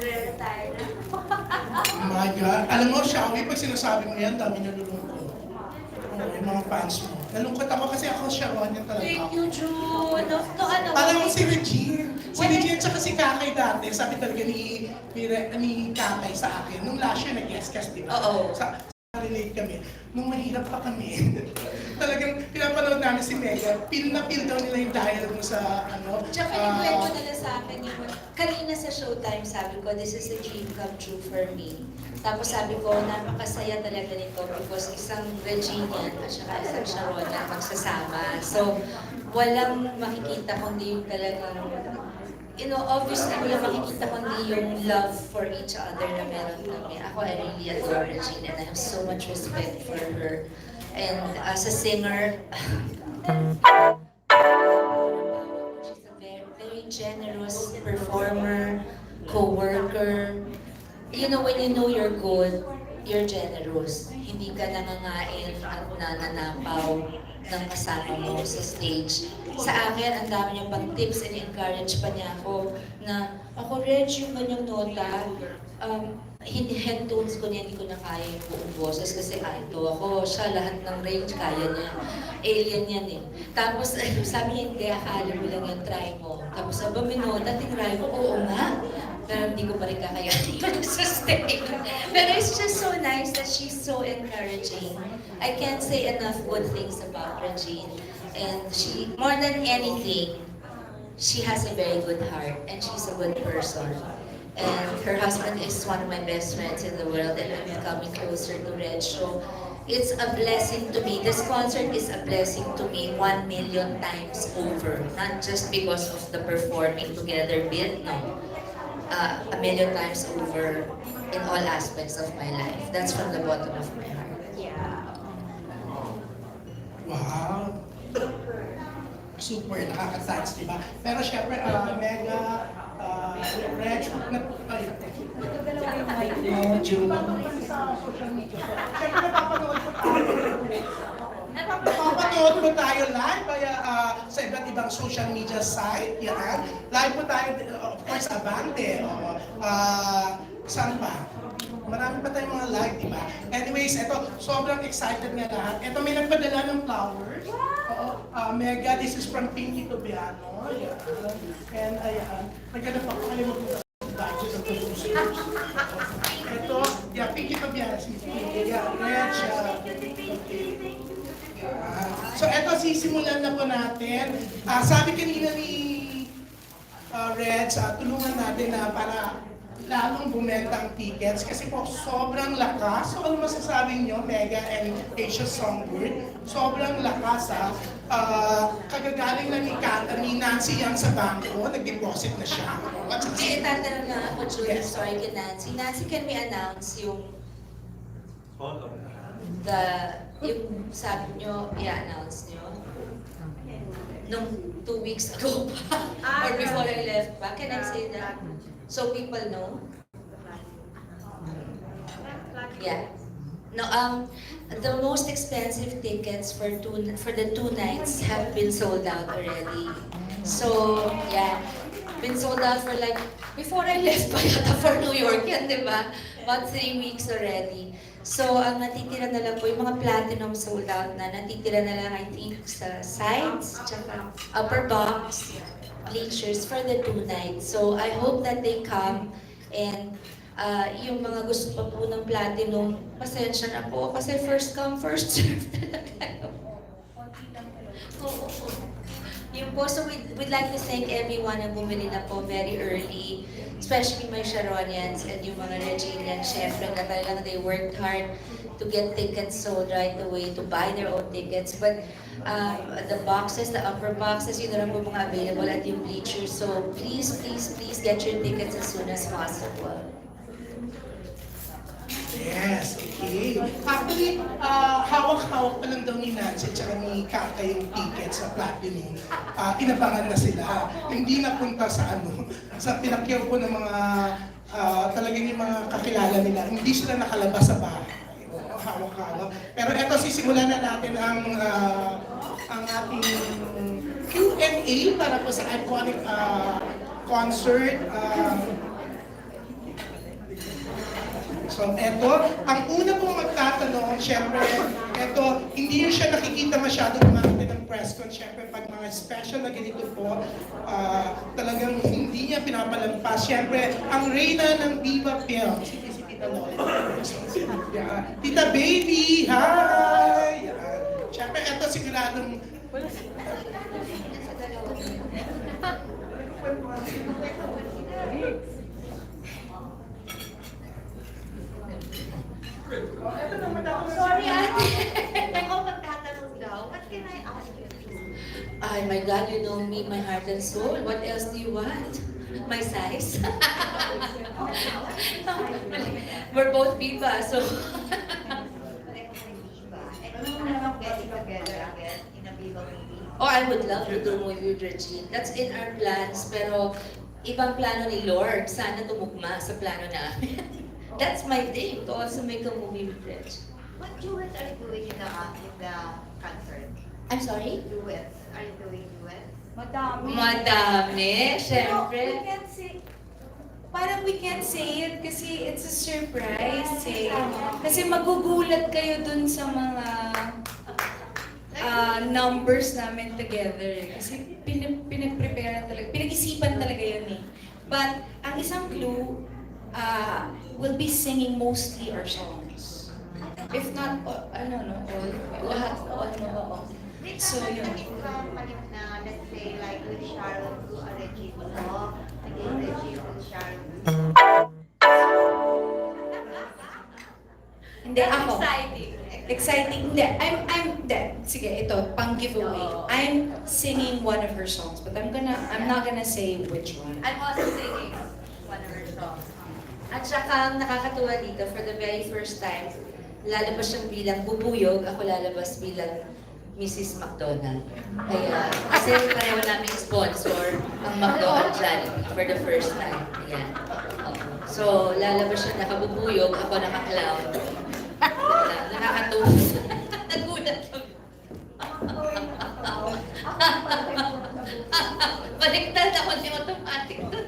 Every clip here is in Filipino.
Rare tayo na. Oh my God. Alam mo, Shawi, pag sinasabi mo yan, dami nalulungkot. Oo, yung mga fans mo. Nalungkot ako kasi ako, Sharon, yan talaga Thank ako. you, June. No, ano, Alam mo si Regine. Si Regine tsaka si Kakay dati, sabi talaga ni Kakay sa akin. Nung last year nag-guest di ba? Oo. Relate kami. Nung mahirap pa kami, talagang pinapanood namin si Mega, feel na feel daw nila yung dialogue mo sa ano. Tsaka nagkwento nila sa akin yung kanina sa showtime, sabi ko, this is a dream come true for me. Tapos sabi ko, napakasaya talaga nito because isang Regine at saka isang Sharon na magsasama. So, walang makikita kundi yung talagang, obviously, walang makikita kundi yung love for each other na meron kami. Ako, I really adore Regine and I have so much respect for her. And as a singer, she's a very, very generous performer, co-worker. You know, when you know you're good, you're generous. Hindi ka nangangain at nananapaw ng kasama mo sa stage. Sa akin, ang dami niya pang tips and encourage pa niya ako na ako, Reg, yung ganyang nota, hindi head tones ko niya, hindi ko na kaya yung buong boses kasi alto ako. Siya, lahat ng range, kaya niya. Alien yan eh. Tapos, sabi niya, hindi, akala mo lang yung try mo. Tapos, aba, minota, tinry ko, oo nga. Pero hindi ko pa rin kakayanin yung sustain. Pero it's just so nice that she's so encouraging. I can't say enough good things about Regine. And she, more than anything, she has a very good heart and she's a good person. And her husband is one of my best friends in the world and I'm becoming closer to Reg. So it's a blessing to me. This concert is a blessing to me 1 million times over. Not just because of the performing together bit, no. 1 million times over in all aspects of my life. That's from the bottom of my heart. Yeah. Wow. Super, nakaka-touch, di ba? Pero syempre, Mega, Reg, June. Syempre, napapanood po tayo live kaya sa iba't ibang social media site. Yan. Live po tayo, of course, Abante. Saan pa? Marami pa tayong mga live, di ba? Anyways, ito, sobrang excited nga lahat. Ito, may nagpadala ng flowers. Oo, Mega, this is from Pinky Tobiano. Ayan. And ayan, naghanap ako kayo mag-budget ng producers. Ito, yeah, Pinky Tobiano. Yeah, Reg. So, eto, sisimulan na po natin. Sabi kanina ni Reg, tulungan natin na para lalong bumenta ang tickets kasi po sobrang lakas. So ano masasabi nyo, Mega and Asia Songbird? Sobrang lakas ha. Kagagaling lang ni Nancy Yang sa bangko, nag-deposit na siya. Hindi, tatanong na ako, Julie, sorry kay Nancy. Nancy, can we announce yung yung sabi nyo, i-announce nyo? Nung 2 weeks ago pa, or before I left pa, can I say that? So people know? Yeah. No, the most expensive tickets for the 2 nights have been sold out already. So, yeah, been sold out for like, before I left pa yata for New York yan, di ba? About 3 weeks already. So, ang natitira na lang po, yung mga platinum sold out na, natitira na lang, I think, sa sides, tsaka upper box, bleachers for the 2 nights. So, I hope that they come and yung mga gusto pa po ng platinum, pasensya na po kasi first come, first serve talaga. Yun po, so we'd like to thank everyone na bumili na po very early, especially my Sharonians and yung mga Reginians, syempre na talagang they worked hard to get tickets sold right away, to buy their own tickets. But the boxes, the upper boxes, yun na lang po mga available at yung bleachers. So please, please, please get your tickets as soon as possible. Yes, okay. Actually, hawak-hawak pa lang daw ni Nancy at ni Kaka yung tickets sa Platinum. Inabangan na sila. Hindi napunta sa sa pinakyaw po ng mga talagang yung mga kakilala nila. Hindi sila nakalabas sa bahay. Hawak-hawak. Pero eto, sisimulan na natin ang ating Q&A para po sa iconic concert. So, eto, ang una pong magtatanong, syempre, eto, hindi yun siya nakikita masyado umarte ng press con. Syempre, pag mga special na ganito po, talagang hindi niya pinapalampas. Syempre, ang reyna ng Viva Film, si Tita Lola. Yeah. Tita Baby, hi! Yeah. Syempre, eto siguradong Sorry, ate. Ako magtatanong daw, what can I ask you? Ay, my God, you know me, my heart and soul. What else do you want? My size? We're both Viva, so... And you naman getting together again in a Viva movie. Oh, I would love to do movie with Regine. That's in our plans, pero ibang plano ni Lord. Sana tumugma sa plano namin. That's my dream, to also make a movie with Reg. What duets are you doing in the concert? I'm sorry? Duets. Are you doing duets? Madami, Pero we syempre. can't say, parang we can't say it kasi it's a surprise eh. Kasi magugulat kayo dun sa mga numbers namin together eh. Kasi pinag-prepare talaga, pinag-isipan talaga yun eh. But ang isang clue, we'll be singing mostly our songs. If not, lahat, So, yun. Palit na, let's say, like with Sharon to a Regine Vlog, again Regine to Sharon. Hindi, ako. Exciting. Exciting. Hindi, hindi. Sige, ito, pang giveaway. I'm singing one of her songs, but I'm not gonna say which one. I'm also singing one of her songs. At saka ang nakakatuwa dito, for the very first time, lalabas siyang bilang bubuyog, ako lalabas bilang Mrs. McDonald. Kaya, kasi pareho naming sponsor ang McDonald Jollibee for the first time. Ayan. So, lalabas siya nakabubuyog, ako naka-clown. Nakakatuwa. Nagulat kami. Baliktad ako ni automatic doon.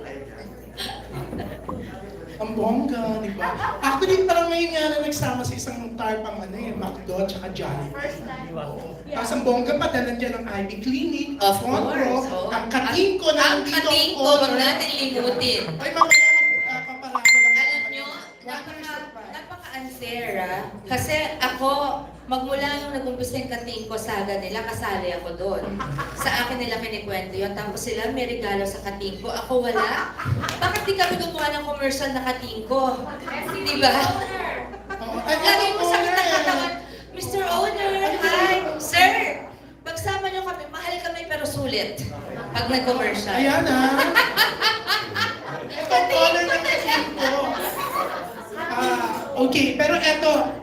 ang bongga, di ba? Actually, parang ngayon nga na nagsama sa isang tarp ang McDo, tsaka Jollibee. First time. Oo. Tapos ang bongga pa, dahil nandiyan ang Ivy Clinic, Of front course, row, oo. ang katingko na Ang nandito katingko, wag natin limutin. Ay, mamaya paparado lang. Alam nyo, napaka-unfair kasi ako, magmula nung nag-umpisa yung katingko saga nila, kasali ako doon. Sa akin nila kinikwento yun, tapos sila may regalo sa katingko, ako wala. Bakit di kami gumawa ng commercial na katingko? Di ba? Oo. Ay, Lagi mo sa owner. katawan, Mr. Owner, hi, sir! Pagsama nyo kami, mahal kami pero sulit. Pag nag-commercial. Ayan Ito ang color ng katingko. Okay, pero eto,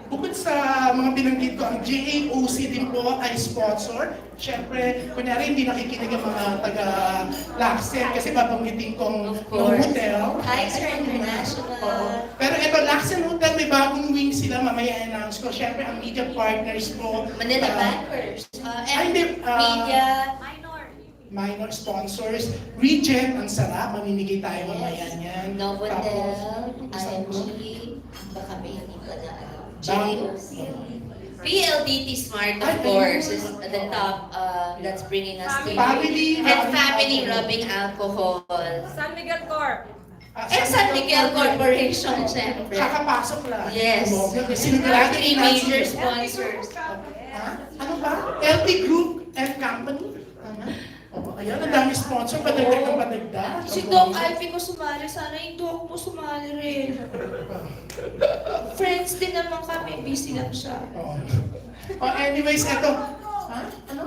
bukod sa mga binanggit ko, ang JAOC din po ay sponsor. Siyempre, kunyari hindi nakikinig ang mga taga-Laksen kasi babanggitin kong Of course. hotel. Hi, Sir International. Oo. Pero eto, Laksen Hotel, may bagong wing sila, mamaya announce ko. Siyempre, ang media partners po. Manila Bankers. Ay, hindi, Media. minor sponsors. Regent, ang sarap, mamimigay tayo mamaya niyan. Novotel, isang IMG, baka may hindi pa na Bank. JOC. PLDT Smart, of course, is the top that's bringing us to Family and rubbing family alcohol. rubbing alcohol. San Miguel Corp. And San Miguel Corporation, syempre. Kakapasok lang. Yes. Sinigurado Three major sponsors. Ano ba? LT Group and Company? Tama? Ayan, ang dami sponsor, padagdag ng padagdag. Si Doc Alfie ko sumali, sana yung Doc mo sumali rin. Friends din naman kami, busy lang siya. Anyways, eto. Ano?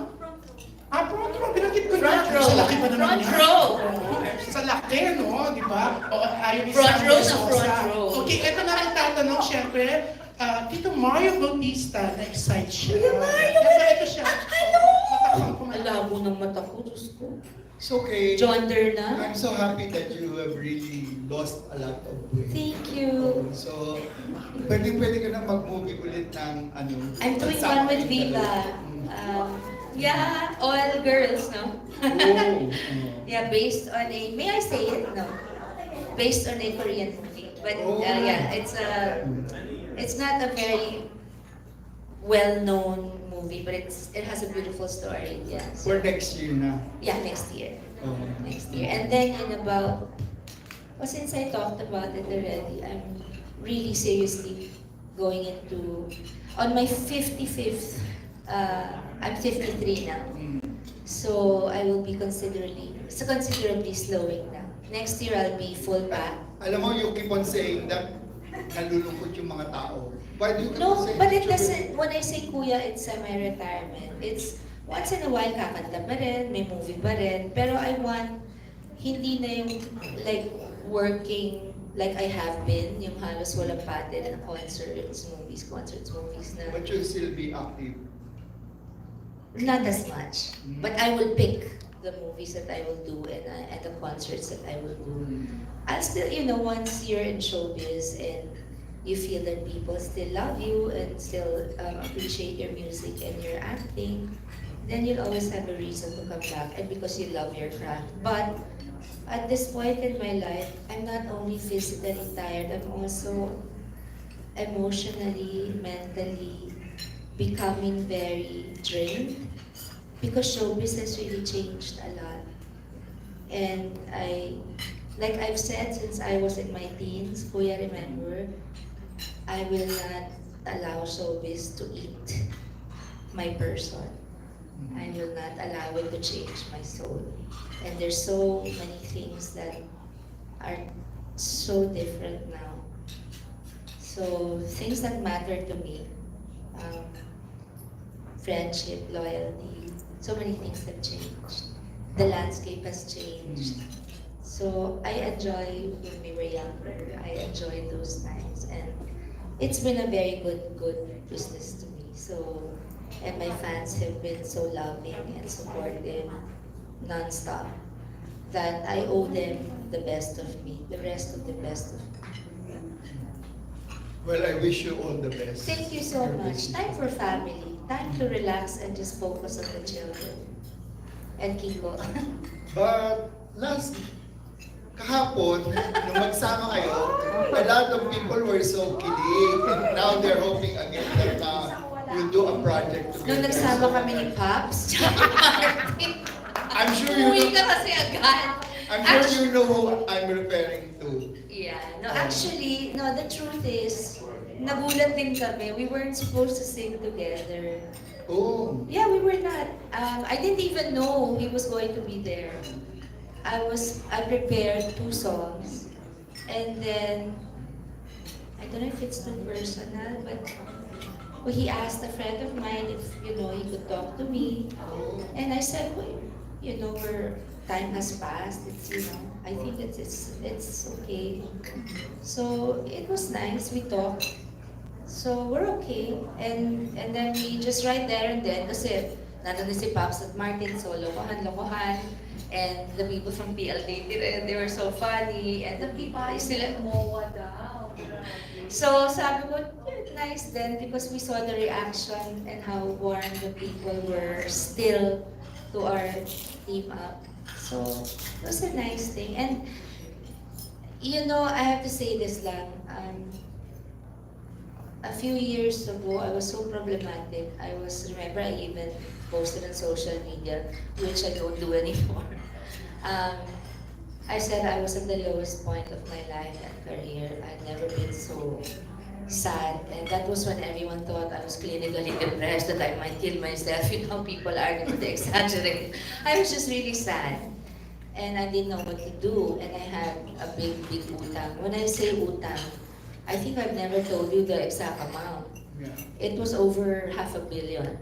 Front row, binanggit ko na. Front row. Sa laki pa naman Front yan. row. Sa laki, no? Di ba? Ayaw ni Front Sam row na Versosa. front row. Okay, eto na ang tatanong, syempre. Tito Mario Bautista, na-excite siya. Kuya Mario! Ito siya. Hello! Matakang kumain. Malabo ng mata ko, Diyos ko. It's okay. Jonder na. I'm so happy that you have really lost a lot of weight. Thank you. So, pwede ka na mag-movie ulit ng ano. I'm doing one with Viva. Yeah, all girls, no? Oh. Yeah, based on a, may I say it? No. Based on a Korean movie. But Oh. yeah, it's not a very well-known movie, but it has a beautiful story. Yeah. For next year na. Yeah, next year. Oh. Next year. And then in about, well, since I talked about it already, I'm really seriously going into, on my 55th, I'm 53 now. So I will be considerably slowing down. Next year I'll be full back. Alam mo, you keep on saying that nalulungkot yung mga tao. Why do you keep No, on saying but that? it doesn't, when I say kuya, it's semi-retirement. It's once in a while kakanta pa rin, may movie pa rin. Pero I want, hindi na yung like working like I have been, yung halos walang patin na concerts, movies na. But you'll still be active. Not as much. But I will pick the movies that I will do and the concerts that I will do. I'll still, once you're in showbiz and you feel that people still love you and still appreciate your music and your acting, then you'll always have a reason to come back, and because you love your craft. But at this point in my life, I'm not only physically tired, I'm also emotionally, mentally becoming very drained, because showbiz has really changed a lot. And like I've said since I was in my teens, Kuya, remember, I will not allow showbiz to eat my person. I will not allow it to change my soul. And there's so many things that are so different now. So things that matter to me, friendship, loyalty, so many things have changed. The landscape has changed. So I enjoy when we were younger. I enjoyed those times, and it's been a very good business to me. So, and my fans have been so loving and supportive, non-stop, that I owe them the best of me, the rest of the best of me. Well, I wish you all the best. Thank you so much. Time for family. Time to relax and just focus on the children. And Kiko. But kahapon, nung magsama kayo, a lot of people were so kilig. Now they're hoping again that we'll do a project together. Nung nagsama kami ni Pops, tsaka Martin. I'm sure Umuwi you ka know, kasi agad. I'm sure you know who I'm referring to. Yeah. No, actually, no, the truth is, nagulat din kami. We weren't supposed to sing together. Oh, Yeah, we were not. I didn't even know he was going to be there. I prepared 2 songs, and then I don't know if it's too personal, but well, he asked a friend of mine if he could talk to me, and I said, well, where time has passed, it's I think it's okay. So it was nice. We talked. So we're okay, and then we just right there and then, kasi nandun din si Pops at Martin, so lokohan, and the people from PLDT, they were so funny, and the people sila MOA daw. So sabi ko, nice then, because we saw the reaction and how warm the people were still to our team up. So it was a nice thing, and I have to say this lang. A few years ago, I was so problematic. Remember, I even posted on social media, which I don't do anymore. I said I was at the lowest point of my life and career. I'd never been so sad. And that was when everyone thought I was clinically depressed, that I might kill myself. People are going to exaggerate. I was just really sad. And I didn't know what to do. And I had a big utang. When I say utang, I think I've never told you the exact amount. yeah. It was over 500 million.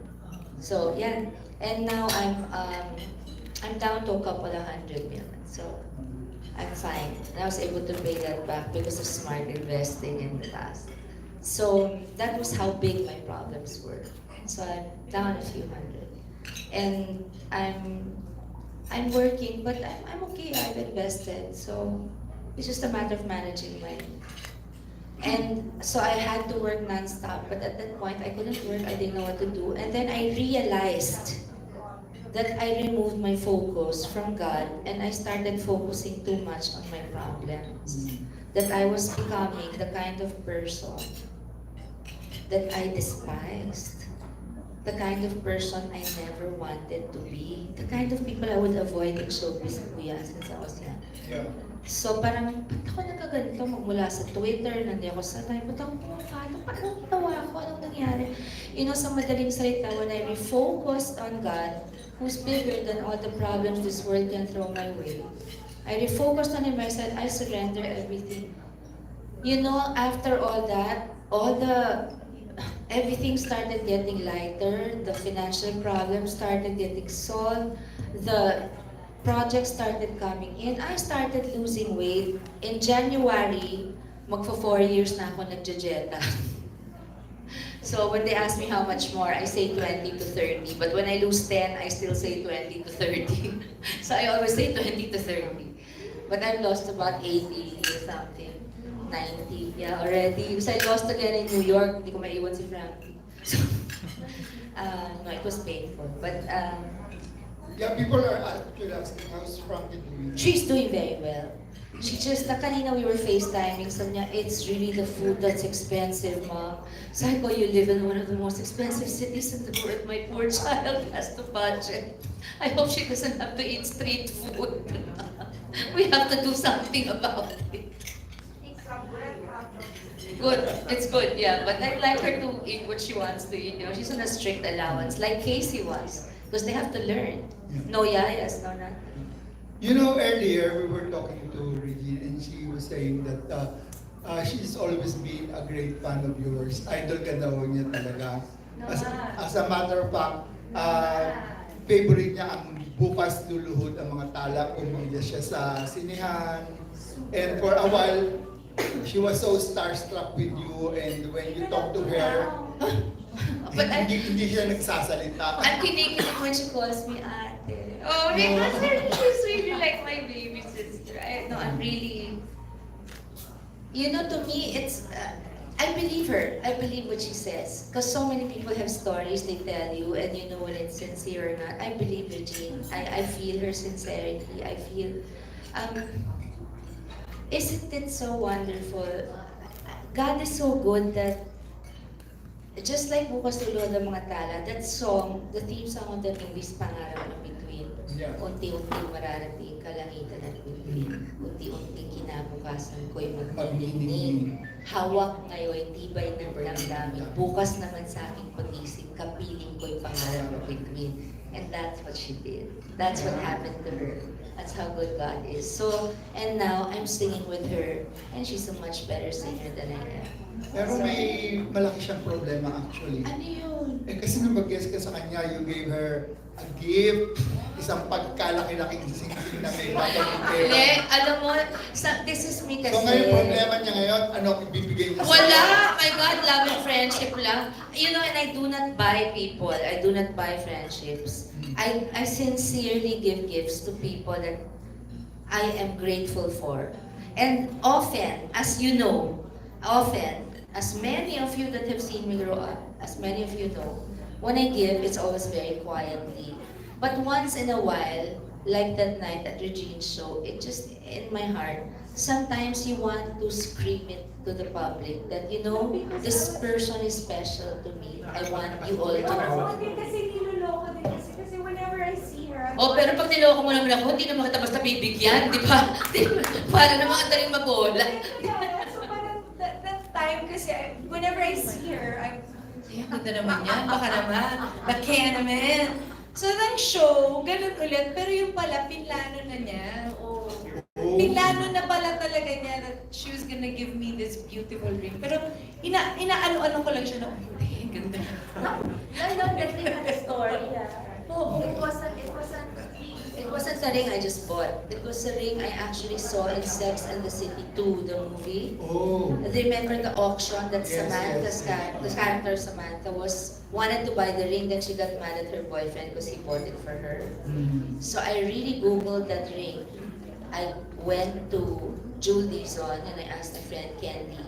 So yeah, and now I'm down to a couple of 100 million. So I'm fine. And I was able to pay that back because of smart investing in the past. So that was how big my problems were. So I'm down a few hundred, and I'm working, but I'm okay. I've invested, so it's just a matter of managing money. And so I had to work non-stop, but at that point I couldn't work, I didn't know what to do. And then I realized that I removed my focus from God and I started focusing too much on my problems. That I was becoming the kind of person that I despised. The kind of person I never wanted to be. The kind of people I would avoid in showbiz, kuya, since I was young. Yeah. So parang, ba't ako nagkaganito magmula sa Twitter, nandiyan ako sa live, ba't ako pumapalo, paano ginawa ko, anong nangyari? You know, sa madaling salita, when I refocused on God, who's bigger than all the problems this world can throw my way, I refocused on Him, I said, I surrender everything. You know, after all that, everything started getting lighter, the financial problems started getting solved, the projects started coming in, I started losing weight. In January, magfa 4 years na ako nagja-jeta. So when they ask me how much more, I say 20 to 30. But when I lose 10, I still say 20 to 30. So I always say 20 to 30. But I've lost about 80 or something. 90, yeah, already. Because I lost again in New York, hindi ko maiwan si Frankie. So, no, it was painful. But Yeah, people are actually asking how's Frankie doing. she's doing very well. She just, kanina we were FaceTiming, sabi niya, it's really the food that's expensive, Mom. Sabi ko, you live in one of the most expensive cities in the world. My poor child has to budget. I hope she doesn't have to eat street food. We have to do something about it. Good, it's good, yeah. But I'd like her to eat what she wants to eat. You know, she's on a strict allowance, like Casey was, because they have to learn. No yayas, no nothing. You know, earlier we were talking to Regine and she was saying that she's always been a great fan of yours. Idol ka daw niya talaga. As a matter of fact, favorite niya ang bukas luluhod ang mga tala kung hindi siya sa sinihan. And for a while, she was so starstruck with you and when you talk to her, But hindi siya nagsasalita. I'm kinikilig when she calls me ate. Oh, because she's really like my baby sister. I'm really, you know, to me, it's, I believe her. I believe what she says. Because so many people have stories they tell you and you know when it's sincere or not. I believe Regine. I feel her sincerity. I feel, isn't it so wonderful? God is so good that just like Bukas Luluhod ng mga tala, that song, the theme song of the movie is Pangarap ng Bituin. Yeah. Unti-unting mararating kalangitan at bituin. Unti-unting kinabukasan ko'y magniningning. Hawak ngayon, tibay ng damdamin. Bukas naman sa aking pag-isip, kapiling ko'y pangarap ng bituin. And that's what she did. That's what happened to her. That's how good God is. So, and now I'm singing with her, and she's a much better singer than I am. Pero may malaki siyang problema actually. Ano yun? Eh kasi nung mag-guest ka sa kanya, you gave her a gift, isang pagkalaki-laking singing na may Hindi, batang alam mo, this is me kasi. So ngayon, problema niya ngayon, ano ibibigay niya Wala! My God, love and friendship lang. You know, and I do not buy people. I do not buy friendships. I sincerely give gifts to people that I am grateful for. And often, as you know, as many of you that have seen me grow up, as many of you know, when I give, it's always very quietly. But once in a while, like that night at Regine's show, it just, in my heart, sometimes you want to scream it to the public that, you know, this person is special to me. I want you all to know. Kasi niloloko din kasi whenever I see her, Oh, pero pag niloko mo naman ako, hindi naman kita basta bibigyan, di ba? Para naman ang taling mabola. yeah, so parang that time kasi whenever I see her, I'm Ay, ang ganda naman yan. Baka naman. Kaya naman. So, ng show, ganun ulit. Pero yung pala, pinlano na niya. Oh. Pinlano na pala talaga niya that she was gonna give me this beautiful ring. Pero, inaano-ano ko lang siya na, hindi, ganda. I love the thing of the story. Oo. It wasn't a ring I just bought. It was a ring I actually saw in Sex and the City 2, the movie. Oh. Remember the auction that Yes, Samantha's yes. the character Samantha wanted to buy the ring, then she got mad at her boyfriend because he bought it for her. So I really googled that ring. I went to Jewel Dizon and I asked my friend Candy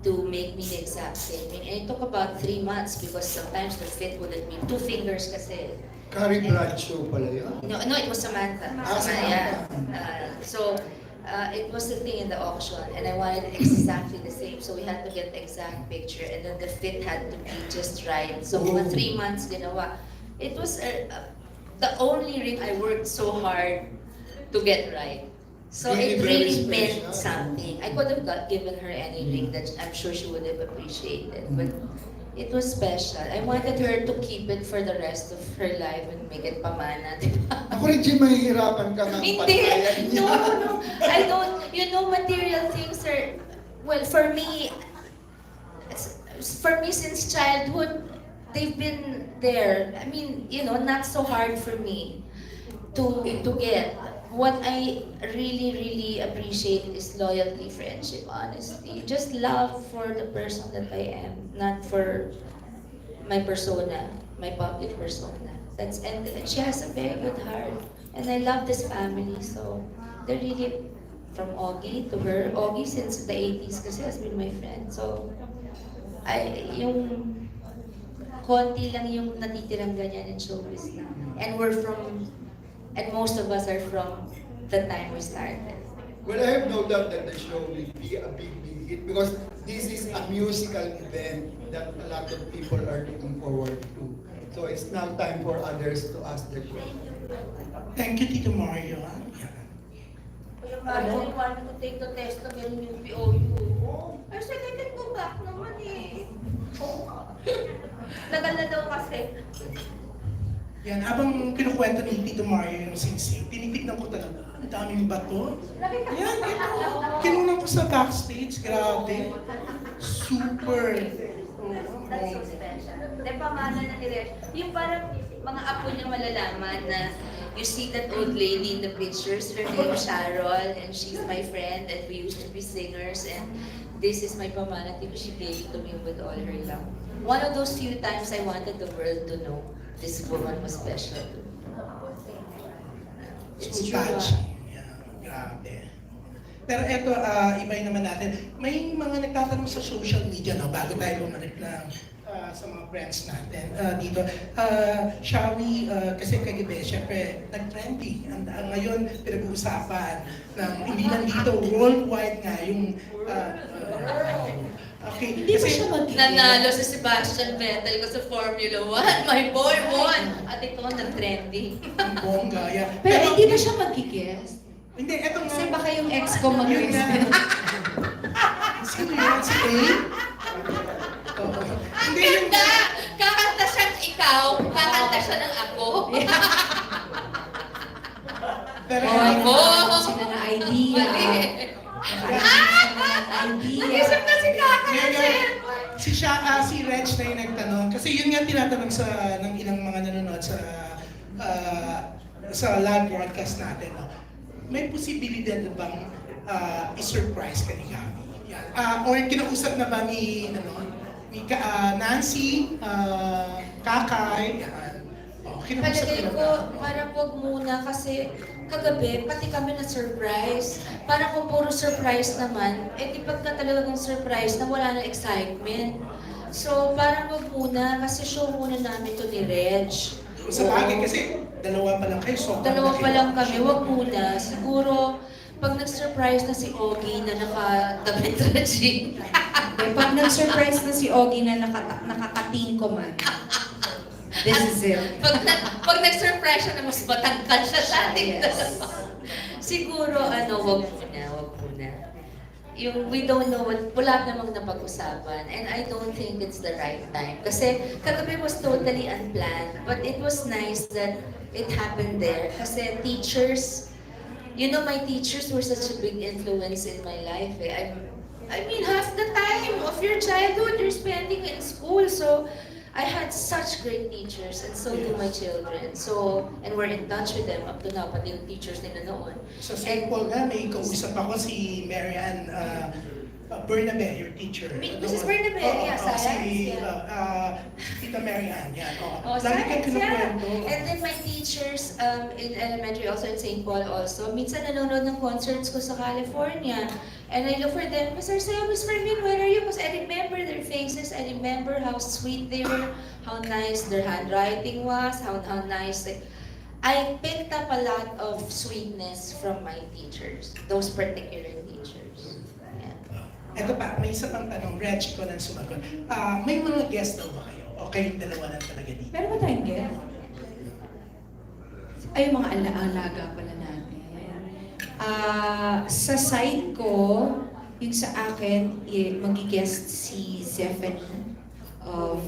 to make me the exact same ring. And it took about 3 months because sometimes the fit wouldn't be 2 fingers kasi. Carrie Bradshaw pala yun. No, no, it was Samantha. Ah, Yeah. Samantha. It was the thing in the auction, and I wanted exactly the same. So we had to get the exact picture, and then the fit had to be just right. So mga 3 months ginawa. It was the only ring I worked so hard to get right. So Really it very really special. meant something. I could have given her any ring that I'm sure she would have appreciated, but it was special. I wanted her to keep it for the rest of her life and make it pamana, di ba? Ako rin, Jim, mahihirapan ka ng Hindi! patayan niya. No, no. I don't, you know, material things are, well, for me, since childhood, they've been there. I mean, you know, not so hard for me to get. What I really appreciate is loyalty, friendship, honesty. Just love for the person that I am, not for my persona, my public persona. And she has a very good heart. And I love this family, so they're really, from Augie to her. Augie since the 80s kasi has been my friend. So, yung konti lang yung natitirang ganyan in showbiz na. And most of us are from the time we started. Well, I have no doubt that the show will be a big hit because this is a musical event that a lot of people are looking forward to. So it's now time for others to ask their question. Thank you, Tito Mario. Kuya Mario, I wanted to take the test of yung POU. I said, I can go back naman eh. Tagal na daw kasi. Yan, habang kinukwento ni Tito Mario yung singsing, tinitignan ko talaga. Ang daming bato. Yan, ito. Kinunan ko sa backstage. Grabe. Super. That's so special. De, pamana na ni Resh. Yung parang mga apo niya malalaman na you see that old lady in the pictures, her name is Sharon, and she's my friend, and we used to be singers, and this is my pamana because she gave it to me with all her love. One of those few times I wanted the world to know this woman was special to me. It's So true. touching. Yan, grabe. Pero eto, iba naman natin. May mga nagtatanong sa social media, no, bago tayo bumalik ng sa mga friends natin dito. Shall we, kasi kagabi, syempre, nag-trending. Ngayon, pinag-uusapan ng hindi lang dito, worldwide nga yung okay. Hindi ba siya mag-guess? Nanalo si Sebastian Vettel ko sa Formula 1. My boy won! At ito nag-trending. Ang bongga, yeah. Pero hindi ba siya mag-guess? Hindi, eto nga. Kasi baka yung ex ko Yun mag-guess. nga. Sino yun? Si A? Oo. Hindi yun. Ganda! Kakanta siyang ikaw, kakanta siya ng ako. Pero Sila na idea. Nag-isip na si Kaka si Reg na yung nagtanong. Kasi yun nga tinatanong ng ilang mga nanonood sa live broadcast natin. No? May posibilidad na bang i-surprise ka ni Gabi? Yan. Or kinausap na ba ni Nancy, Kakay? Yan. Kinausap Palagay na ko, ba? parang wag muna kasi kagabi, pati kami na surprise. Parang kung puro surprise naman, eh di pag na talagang surprise na wala na excitement. So parang wag muna kasi show muna namin to ni Reg. Sa bagay kasi dalawa pa lang kayo. So Dalawa pa lang kami, wag muna. Siguro, pag nag-surprise na si Ogie na nakadamit na jean. Pag nag-surprise na si Ogie na nakakating ko man. This is it. Pag nag-surprise siya na mas matangkad siya sa ating Yes. dalawa. Siguro, wag muna. Yung we don't know wala namang napag-usapan and I don't think it's the right time. Kasi kagabi was totally unplanned but it was nice that it happened there. Kasi teachers, you know my teachers were such a big influence in my life. I mean half the time of your childhood you're spending in school. So I had such great teachers and so do my children. So, and we're in touch with them up to now, pati yung teachers nila noon. Sa St. Paul nga, may kausap ako si Marianne Bernabe, your teacher. Mrs. Bernabe, yeah, science, Tita Marianne, yan. Oh, Lagi kayo science, yeah. kinukwento. And then my teachers in elementary, also in St. Paul also, minsan nanonood ng concerts ko sa California. And I look for them, Miss Arceo, Miss Fermin, where are you? Because I remember their faces, I remember how sweet they were, how nice their handwriting was, how nice they... I picked up a lot of sweetness from my teachers, those particular teachers. Yeah. Ito pa, may isa pang tanong, Reg ko nang sumagot. May mga guest daw ba kayo? O kayong dalawa lang talaga dito? Meron ba tayong guest? Ay, yung mga alaga pala natin. Sa side ko, yung sa akin, mag-guest si Zephanie of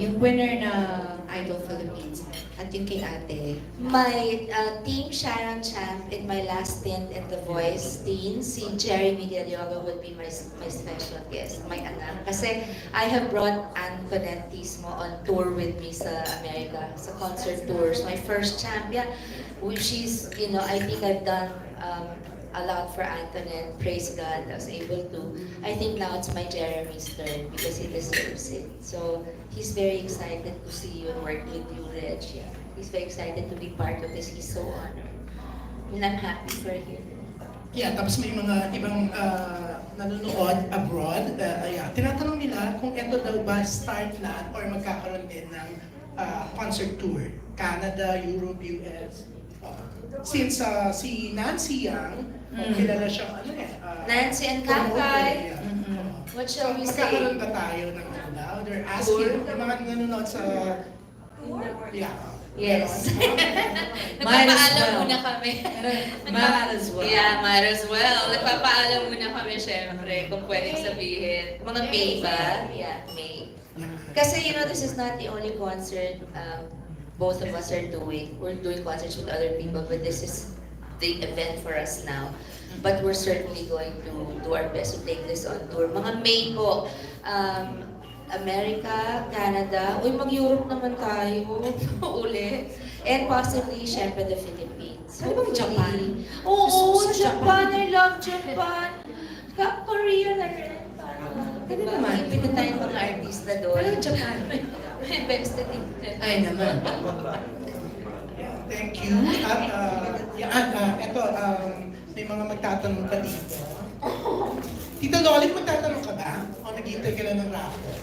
yung winner ng Idol Philippines at yung kay ate. My team Sharon Champ in my last stint in The Voice teen, si Jerry Villarioga would be my special guest, my anak. Kasi I have brought Ann Conentismo on tour with me sa America, sa concert tours. My first champion, she's, you know, I think I've done a lot for Antoinette. Praise God, I was able to. I think now it's my Jeremy's turn because he deserves it. So he's very excited to see you and work with you, Reg. Yeah. He's very excited to be part of this. He's so honored. And I'm happy for him. Yeah, tapos may mga ibang nanonood abroad. Tinatanong nila kung ito daw ba start lang or magkakaroon din ng concert tour. Canada, Europe, US. Since si Nancy Yang, kilala siyang Nancy and promoter, Kakay. yeah. What shall we Magkakaroon say? ba tayo ng ano daw? They're asking, yung mga nanonood sa... Yeah. Yes. Might as Nagpapaalam well. muna kami. Might as well. Yeah, might as well. Nagpapaalam muna kami, syempre, kung pwedeng sabihin. Mga May ba? Yeah, May. Kasi, you know, this is not the only concert both of us are doing. We're doing concerts with other people, but this is the event for us now. But we're certainly going to do our best to take this on tour. Mga May po, America, Canada, uy, mag-Europe naman tayo, uli. And possibly, syempre, the Philippines. Ano bang Japan? Oo, Gusto ko sa Japan. I love Japan. Korea na rin. Pwede naman. Ipin na tayong mga artista doon. Walang Japan. Best na din. Ay naman. Thank you. At ito, may mga magtatanong pa dito. Tita Lolit, magtatanong ka ba? O naghihintay ka lang ng raffle?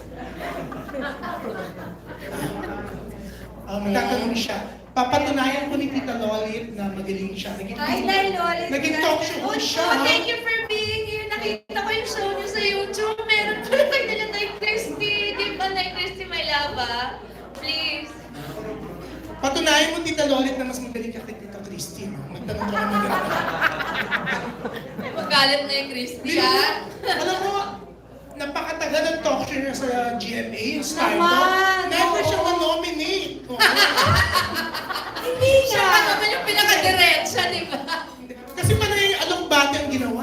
Magtatanong siya. Papatunayan ko ni Tita Lolit na magaling siya. Hi, Nay Lolit. Naging talk show siya. Oh, thank you for being here. Nakita ko yung show niyo sa YouTube. Meron ko lang nila Nay Christy. Di ba, Nay Christy, may lava? Please. Patunayan mo, Tita Lolit, na mas magaling ka kay Tita Christy. No? Magtanong ka ng maganda. Magalit na yung Christy, ha? Alam mo, napakatagal ng talk show niya sa GMA, yung start ko. Naman! Never Oo. siya ma-nominate. Hindi Siya nga. ka naman yung pinakadiretsa, di ba? Kasi pala yung along bati ang ginawa.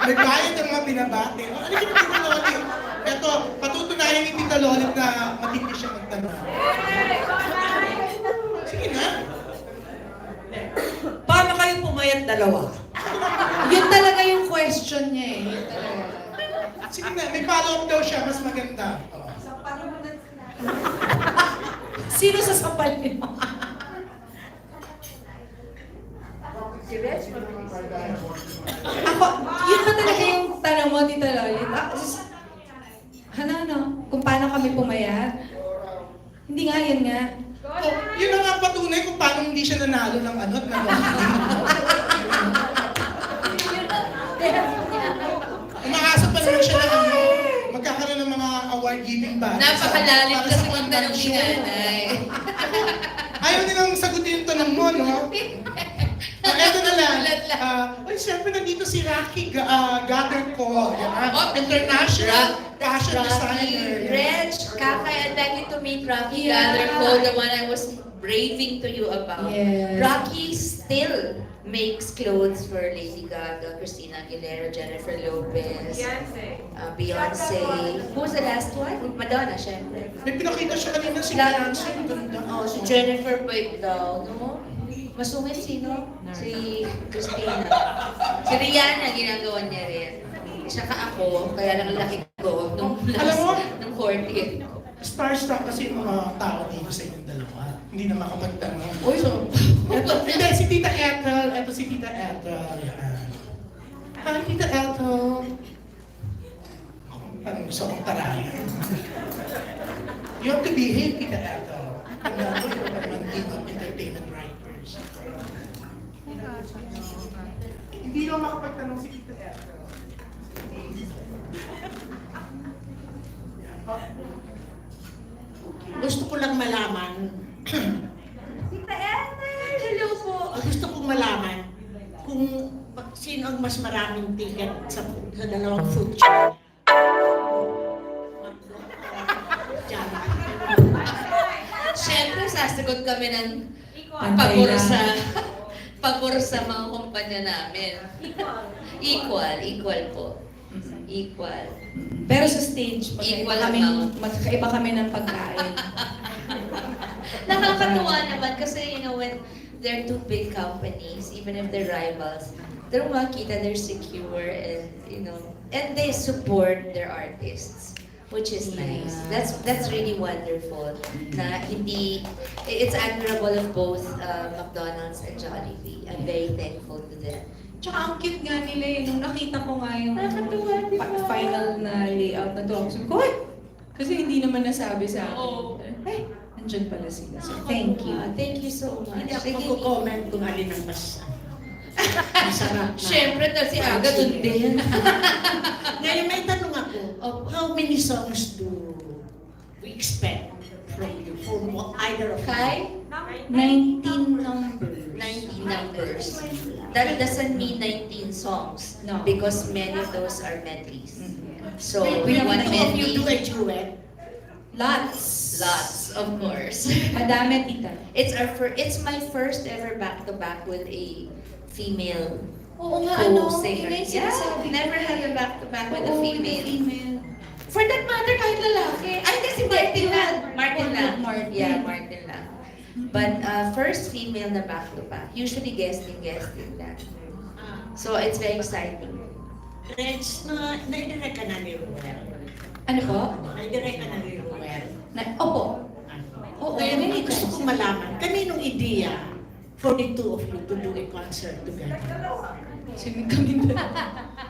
Nagbayad ang mga binabati. Ano yung Tita Lolit? Ito, patutunayan ni Tita Lolit na matindi siya magtanong. Sige na. Paano kayo pumayat dalawa? Yun talaga yung question niya eh. Yun talaga. Sige na, may follow-up daw siya, mas maganda. Sino sasampalin mo? Ako, yun ba talaga yung tanong mo, Tita Lolit? Ano? Kung paano kami pumayat? Hindi nga, yun nga. Oh, yun ang nga patunay kung paano hindi siya nanalo ng ano, ng umaasa pa naman siya ng ano, magkakaroon ng mga award-giving bodies. Napakalalim Para kasi sa ng tanong ni convention. Nanay. Ayaw nilang sagutin yung tanong mo, no? Eto na lang. Ulat lang. Ay, siyempre nandito si Rocky Gatherco. International fashion designer. Reg, Kakay, I'd like you to meet Rocky Yeah. Gatherco, the one I was raving to you about. Yes. Rocky still makes clothes for Lady Gaga, Christina Aguilera, Jennifer Lopez, Beyonce. Who was the last one? Madonna, syempre. May pinakita siya kanina si Lahat. Beyonce. Ang ganda. Oh, si Jennifer Pwede daw, no? Masungit sino? Si Christina. Si Rihanna, ginagawa niya rin. Saka ako, kaya lang laki ko nung Alam mo? nung 40. Starstruck kasi yung mga tao dito sa inyong dalawa. Hindi na makapagtanong. So, eto, hindi, si Tita Ethel. Eto si Tita Ethel. Yan. Hi, Tita Elto. Parang gusto kong tarayan. You have to behave, Tita Elto. Kailangan ko yung naman team of entertainment writers. Hindi lang makapagtanong si Tita Elto. Gusto ko lang malaman, Tita Ethel! Hello po! gusto kong malaman kung sino ang mas maraming ticket sa dalawang food chain. Siyempre, sasagot kami ng Pantay pabor lang. sa pabor sa mga kumpanya namin. Equal po. Equal. Pero sa stage, Equal magkaiba kami ng pagkain. Nakakatuwa naman kasi, when they're two big companies, even if they're rivals, they're makita, they're secure, and, and they support their artists, which is nice. Yeah. That's really wonderful. Na hindi, it's admirable of both McDonald's and Jollibee. I'm very thankful to them. Tsaka ang cute nga nila eh. Nung nakita ko nga yung Nakakatuwa, di ba? final na layout na to, sabi ko, "Hoy!" Kasi hindi naman nasabi sa akin. Oo. Ay, andyan pala sila. So, thank you. Thank you so much. Hindi ako Sige, magko-comment kung alin ang mas masarap na. Siyempre, si Aga dun din. Ngayon may tanong ako, how many songs do we expect from you? From either of you? Kai? 19 numbers. 19 numbers. That doesn't mean 19 songs. No. Because many of those are medleys. So, We one want of you do a medley, duet. Lots. lots, of course. Madami, tita. It's my first ever back-to-back with a female Oo nga, ano, co-singer. yun yung Yeah, sinasabi. never had a back-to-back with a Oo, female. For that matter, kahit lalaki. Ay, hindi si Martin lang. Martin lang. Martin. Yeah, Martin lang. But first female na back-to-back. Usually guesting lang. So it's very exciting. Reds, naidirect ka na ni Ruel. Ano po? Naidirect ka na ni Ruel. Opo. Oo, Ngayon, many gusto times. kong malaman, kaninong ideya for the two of you to do a concert together? Sige kami ba?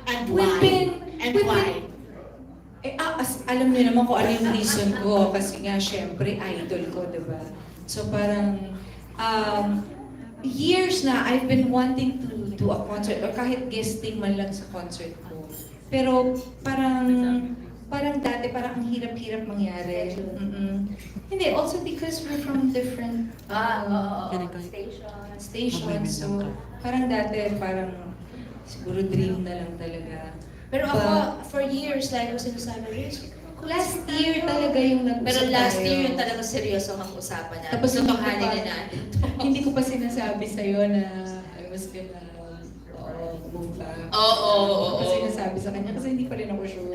And We've why? been- And we've why? Alam niyo naman kung ano yung reason ko. Kasi nga, syempre, idol ko, diba? So parang, years na I've been wanting to do a concert or kahit guesting man lang sa concert ko. Pero parang dati, parang ang hirap-hirap mangyari. Hindi, also because we're from different stations. So parang dati, parang siguro dream na lang talaga. Pero ako, for years, like ko sinasabi, Rich, Last year talaga yung nag-usap pero last tayo. year yung talaga seryoso ang usapan natin. Tapos hindi ko Tutuhanin pa- na natin. Hindi ko pa sinasabi sa'yo na I was gonna move back. Oo. Hindi ko pa sinasabi sa kanya kasi hindi pa rin ako sure.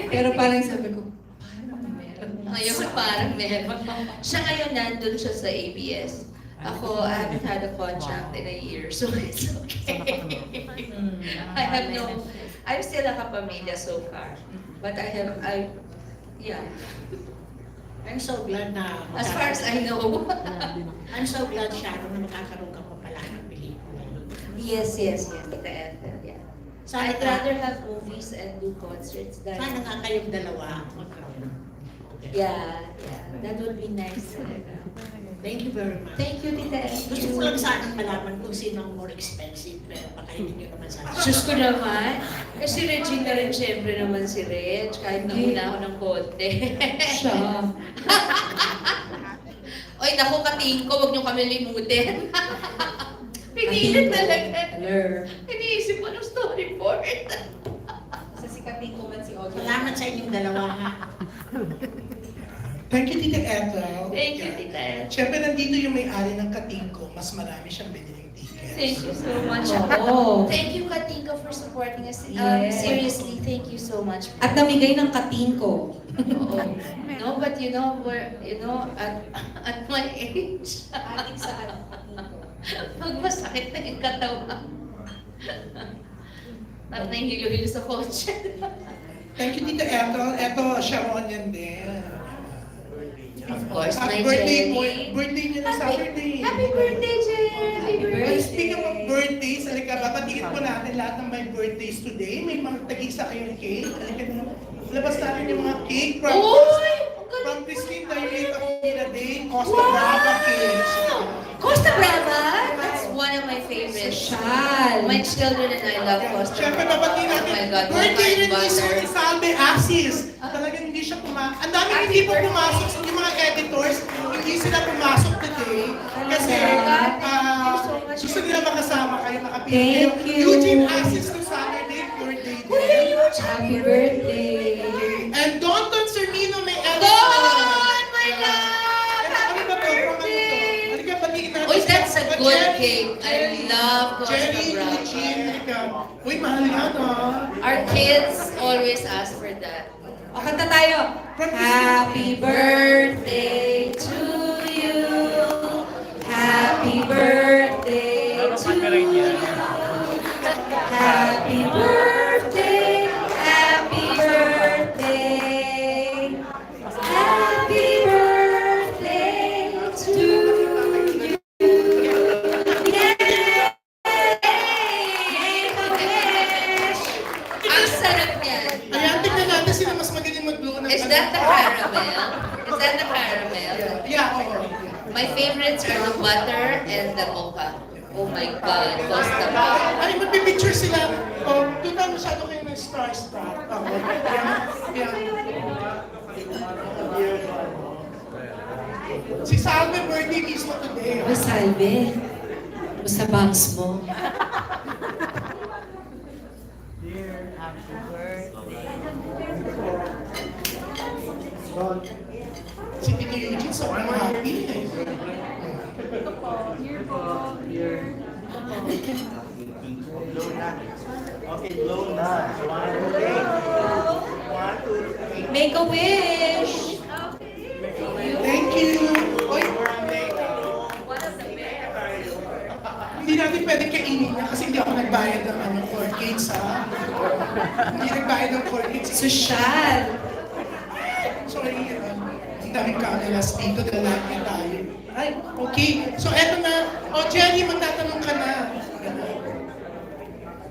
Pero parang sabi ko, parang meron. Ngayon parang meron. Siya ngayon nandun siya sa ABS. Ako, I haven't had a contract in a year, so it's okay. I'm still a kapamilya so far. But yeah. I'm so glad na... As far as I know. I'm so glad, Sharon, na magkakaroon ka pa pala ng pelikula. Yes, Tita Ethel, yeah. Sana I'd rather have movies and do concerts than... Sana nga kayong dalawa magkaroon. Yeah, that would be nice talaga. Thank you very much. Thank you, Tita Ethel. Gusto ko lang sanang malaman kung sino ang more expensive, pero baka hindi nyo naman sana. Diyos ko naman. Kasi Regine na rin siyempre naman si Reg, kahit nauna ako ng konti. Siya. Oy, naku, katingin ko, huwag niyo kami limutin. Pinilit talaga. Hello. Iniisip ko ng storyboard. Sa sikating ko man si Audrey. Salamat sa inyong dalawa, ha? Thank you, Tita Ethel. Thank you, Tita Ed. Siyempre, nandito yung may-ari ng Katingko. Mas marami siyang biniling tickets. Thank you so much. Oo. Thank you, Katinko, for supporting us. Yes. Seriously, thank you so much. At namigay ng katingko. Oo. No, but at my age, Ating sa katingko. pag masakit na yung katawan. At nahihilo-hilo sa kotse. Thank you, Tita Ethel. Eto, Sharon yan din. Of course, Happy my birthday po. Jenny. Birthday niya na Saturday. Happy birthday, Jen! Happy Well, birthday! speaking of birthdays, halika ba, batiin po natin lahat ng may birthdays today. May mga tag-isa kayong cake. Halika nyo. Labas natin yung mga cake from, Uy! from Christine Direct of Manila Day, Costa Brava Cake. Costa Brava? That's one of my favorites. Social. My children and I love Costa Siyempre, Brava. babatiin Oh natin. my God, Birthday rin ni butter. Salve Asis. Talagang hindi siya pumasok. Ang daming hindi po pumasok. Yung mga editors, hindi sila pumasok today. Kasi gusto nila makasama kayo, makapili kayo. Thank you. Eugene Asis to Saturday, birthday din. Happy birthday. And Donton Cernino may edit. Don! My God! Ano ba to? From ano to? Halika, batiin natin. Uy, that's a good Jerry, cake. I love Costa Jerry, Brava. Eugene, halika. Uy, mahal yan ah. Our kids always ask for that. O, kanta tayo. Happy birthday to you. Happy birthday to you. Happy birthday. Happy birthday. Happy birthday to you. Yay! Wish! Ang sarap niyan. Ayan, tignan natin sila mas magaling mag-blow ng Is that the caramel? Is that the caramel? Yeah, oo. My favorites are the butter and the mocha. Oh my God, Costa Brava. Ay, magpipicture sila. Oh, doon na masyado kayo ng starstruck. Yeah. Si Salve birthday mismo today. O, Salve. O sa bangs mo. Si Tito Eugene, sobrang happy. Okay, blow na. So, 1, 2, 3. 1, 2, 3. Make a wish. Thank you. Oy, hindi natin pwede kainin niya kasi hindi ako nagbayad ng court cakes, ha? Hindi nagbayad ng court cakes. Social. Sorry, ang daming cameras dito, lalaki tayo. Ay, okay. So, eto na. O, Jenny, magtatanong ka na.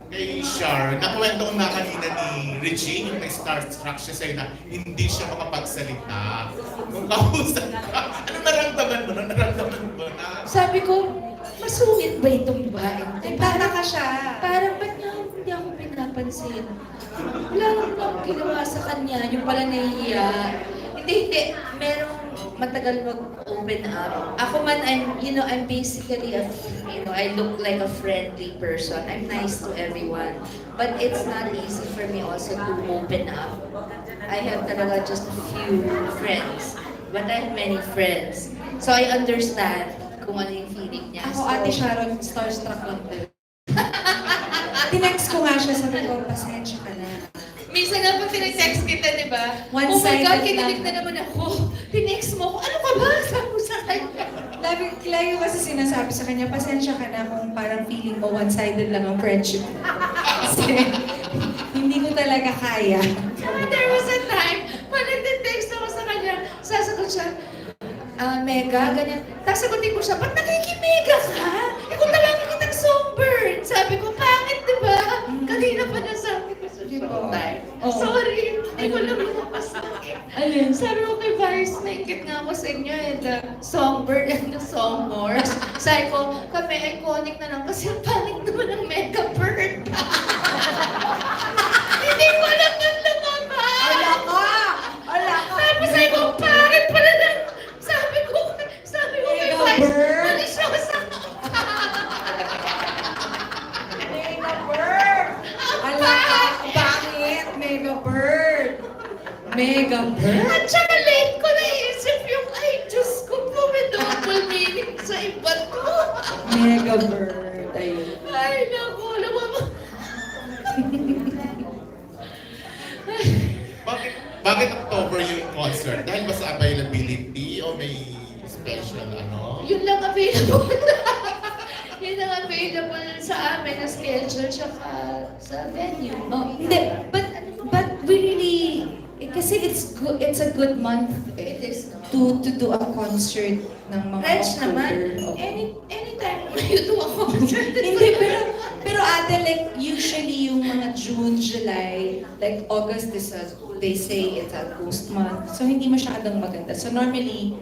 Kay Char, nakwento ko na kanina ni Regine, yung may starstruck siya sa'yo na hindi siya makapagsalita. Kung kausap ka, ano naramdaman mo? Naramdaman mo na? Sabi ko, masungit ba itong babaeng to? Nagtataka siya. Parang ba't niya hindi ako pinapansin? Wala lang akong ginawa sa kanya, yung pala nahihiya. Hindi. Merong matagal mag-open up. Ako man, I'm basically I look like a friendly person. I'm nice to everyone. But it's not easy for me also to open up. I have talaga just a few friends. But I have many friends. So I understand kung ano yung feeling niya. Ako, Ate Sharon, starstruck lang din. Tinext ko nga siya, sabi ko, pasensya ka na. Minsan nga pag tinext kita, di ba? One Oh my sided God, lang. kinilig na naman ako. Tinext mo ako, ano ka ba? Sabi ko sa kanya. Lagi ko kasi sinasabi sa kanya, pasensya ka na kung parang feeling mo one-sided lang ang friendship. Kasi hindi ko talaga kaya. There was a time, pag nag-text ako sa kanya, sasagot siya, Mega, ganyan. Tapos sagutin ko siya, ba't nakikimega ka? Eh kung talaga kitang songbird. Sabi ko, pangit, di ba? Kanina pa nasabi ko sa showtime. Oo. Sorry, hindi ko lang lumabas na. Alin? Sabi ko kay Vice, naingit nga ako sa inyo the songbird and the songhorse. Sabi ko, kami iconic na lang kasi ang pangit naman ng mega bird. Hindi ko alam yung lumabas. Ala ka! Ala ka! Tapos sabi ko, pangit pala na. Sabi ko kay Mega Vice, bird. alis ako sa Mega bird! Ala ka! Bakit? Mega bird! Mega bird? At saka late ko naisip yung, ay, Diyos ko po, may double meaning sa iba to. Mega bird. Ayun. Ay, naku, alam mo. Bakit October yung concert? Dahil ba sa availability o may special ano? Yun lang available. Yun lang available sa amin na schedule tsaka sa venue. Oh, hindi. But we really, kasi Kasi it's a good month It is, no? to do a concert ng mga Reg October. naman, Oo. anytime you do a concert. Hindi, pero ate, like, usually yung mga June, July, like August is they say it's a ghost month. So, hindi masyadong maganda. So, normally,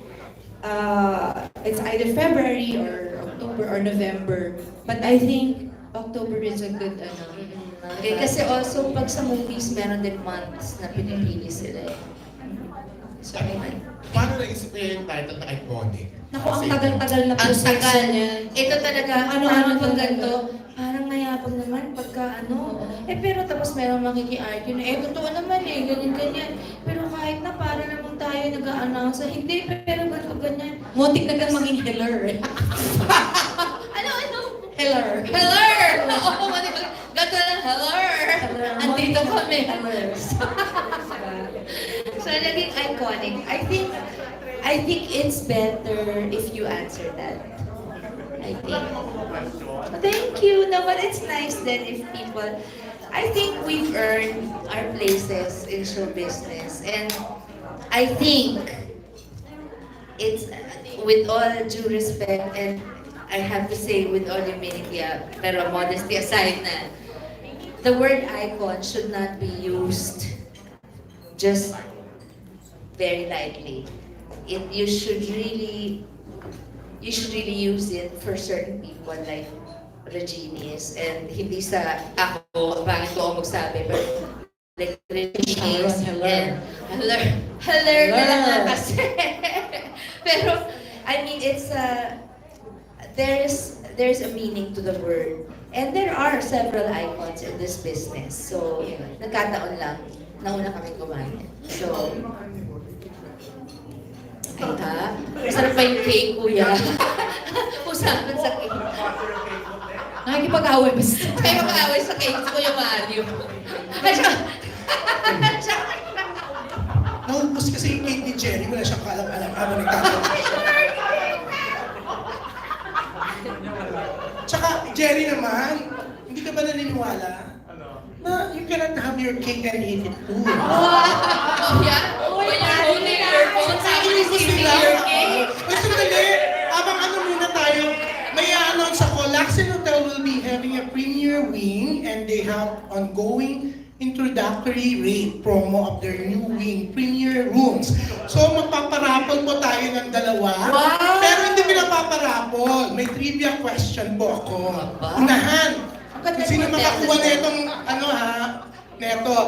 it's either February or October or November. But I think October is a good, Okay, kasi also pag sa movies, meron din months na pinipili sila eh. So, ayun. Paano naisip niya yung title na iconic? Naku, ang tagal-tagal na Ang proseso tagal. niyan. Ito talaga, Ano-ano pag talaga. ganito, parang mayabang naman pagka ano. Pero tapos meron makiki-argue na, totoo naman ganyan-ganyan. Pero kahit na para naman tayo nag-a-announce, hindi, pero ganito ganyan. Muntik na kang maging healer. Ano? Healer. Heller! Oo, ganito lang, heller! Andito kami, heller. So, naging iconic. I think it's better if you answer that. I think. Thank you. No, but it's nice then if people... I think we've earned our places in show business. And I think it's, with all due respect, and I have to say with all humility, pero modesty aside na, the word icon should not be used just very lightly. You should really use it for certain people like Regine is, and hindi sa ako, pangit ko ako magsabi, pero like Regine is, and heller na lang nga kasi. Pero, I mean, it's there's a meaning to the word. And there are several icons in this business. So, nagkataon lang, nauna kami kumain. So, ay ha? Masarap pa yung cake, kuya. Usapan sa cake. Nakikipag-away ba siya? Kaya mag-away sa cake, si Kuya Mario. Naubos kasi yung cake ni Jerry, wala siyang kalam-alam habang nagtatanong. Tsaka, Jerry naman, hindi ka ba naniniwala? Na you cannot have your cake and eat it too. Oh, yeah? When you're holding your phone, sabi ni Stevie, your cake. Mas sandali, habang ano muna tayo, may announce ako, Laxin Hotel will be having a premiere wing and they have ongoing introductory rate promo of their new wing premiere rooms. So magpaparapol po tayo ng dalawa. Wow! Pero hindi pinapaparapol. May trivia question po ako. Aba? Unahan. Ang ganda Kung sino ng makakuha contestant. netong neto.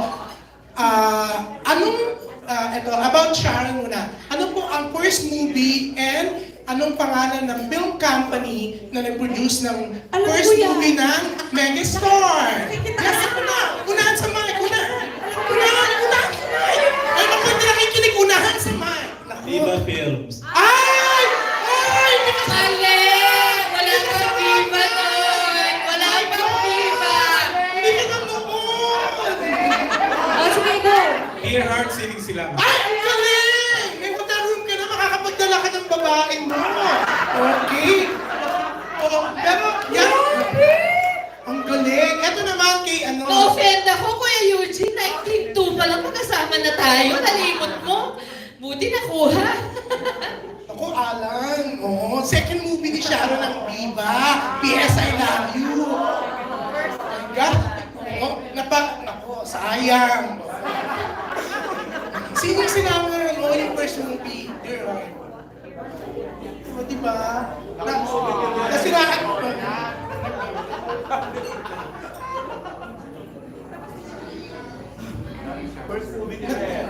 Ito, about Sharon muna. Ano po ang first movie and anong pangalan ng film company na nag-produce ng Alam first ko yan. movie ng Megastar? Yes, unahan sa mic, unahan sa mic. Ay, makunti nakikinig, unahan sa mic. Naku. Viva Films. Ay! Ay! Hindi ka Mali! Wala pang viva doon! Wala pang viva! Hindi ka namuon! Oh, sige, go! Dear Heart, sinig sila. Ay! Ang galing! May hotel room ka na, makakapagdala ka ng babae mo. Okay? Oo, pero, yan. Ang galing. Ito naman kay ano. Na-offend ako, Kuya Eugene. 19-2 pa lang magkasama na tayo. Nalimot mo. Buti nakuha. Ako, Alan. Oo. Second movie ni Sharon ng Viva. P.S. I Love You. God. Oo. Nako, sayang. Sino yung sinama mo yung first movie? Dear Heart. O, diba? Nasiraan mo. First movie ni Ren.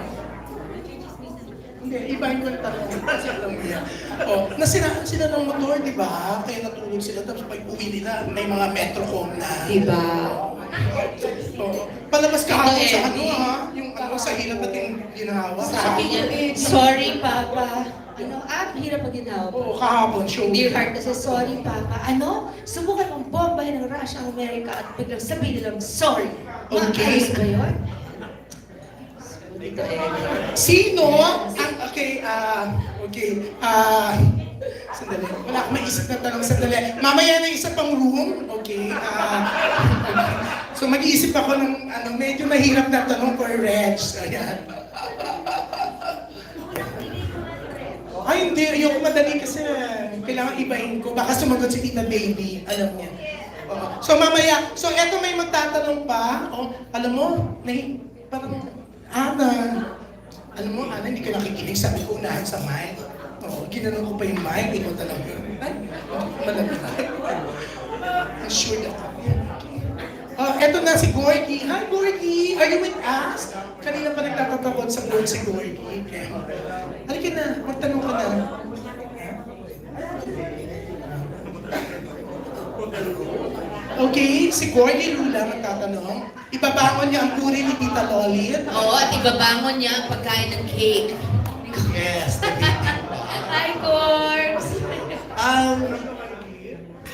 Hindi, ibahin ko na tanong. Alam mo yan. O, nasiraan sila ng motor, di ba? Kaya natulog sila. Tapos pag uwi nila, may mga metrocom na. Diba? O, palabas ka hapon sa ano Eddie. ha? Yung ano sa hirap nating ginawa. Sabi niya, sorry, Papa. Hirap pag ginawa. Oo, kahapon, show. Dear Heart, kasi sorry, Papa. Subukan mong bombahin ng Russia ang Amerika at biglang sabihin nilang sorry. Okay. Maayos ba yun? Sino? Okay, sandali. Wala akong maisip na tanong, sandali. Mamaya na isa pang room. Okay, So mag-iisip ako ng medyo mahirap na tanong for Reg. Ayan. Ay, hindi. Ayoko madali kasi kailangan ibahin ko. Baka sumagot si Tita Baby. Alam niya. Oo. So mamaya, so eto may magtatanong pa. Oh, alam mo, parang, Ana. Alam mo, Ana, hindi ka nakikinig. Sabi ko unahan sa mic. Oo, ginanong ko pa yung mic. Ikaw talaga. Ay, malamig. I'm sure that. Eto na si Gorgie. Hi, Gorgie! Are you with us? Kanina pa nagtatatakot sa board si Gorgie. Okay. Halika na, magtanong ka na. Okay, si Gorgie Lula magtatanong. Ibabangon niya ang puri ni Tita Lolit. Oo, at ibabangon niya ang pagkain ng cake. Yes. Hi, Gorgs!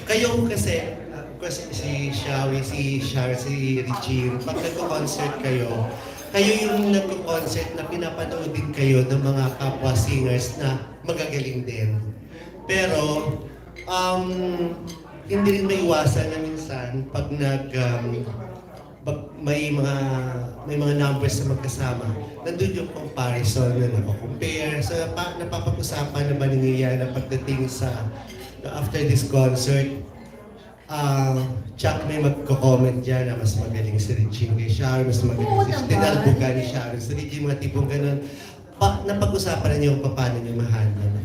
Kayo kasi si Shawi, si Shar, si Regine, pag nagko-concert kayo yung nagko-concert na pinapanood din kayo ng mga kapwa singers na magagaling din. Pero, hindi rin maiwasan na minsan pag may mga numbers na magkasama, nandun yung comparison na napakompare. So, napapag-usapan na ba ninyo na pagdating sa after this concert, Chuck may magko-comment dyan na mas magaling si Regine kay Sharon, mas magaling Oo si naman. Tinalbuga ni Sharon. So, Regine, mga tipong ganun. Napag-usapan na niyo kung paano niyo mahandle.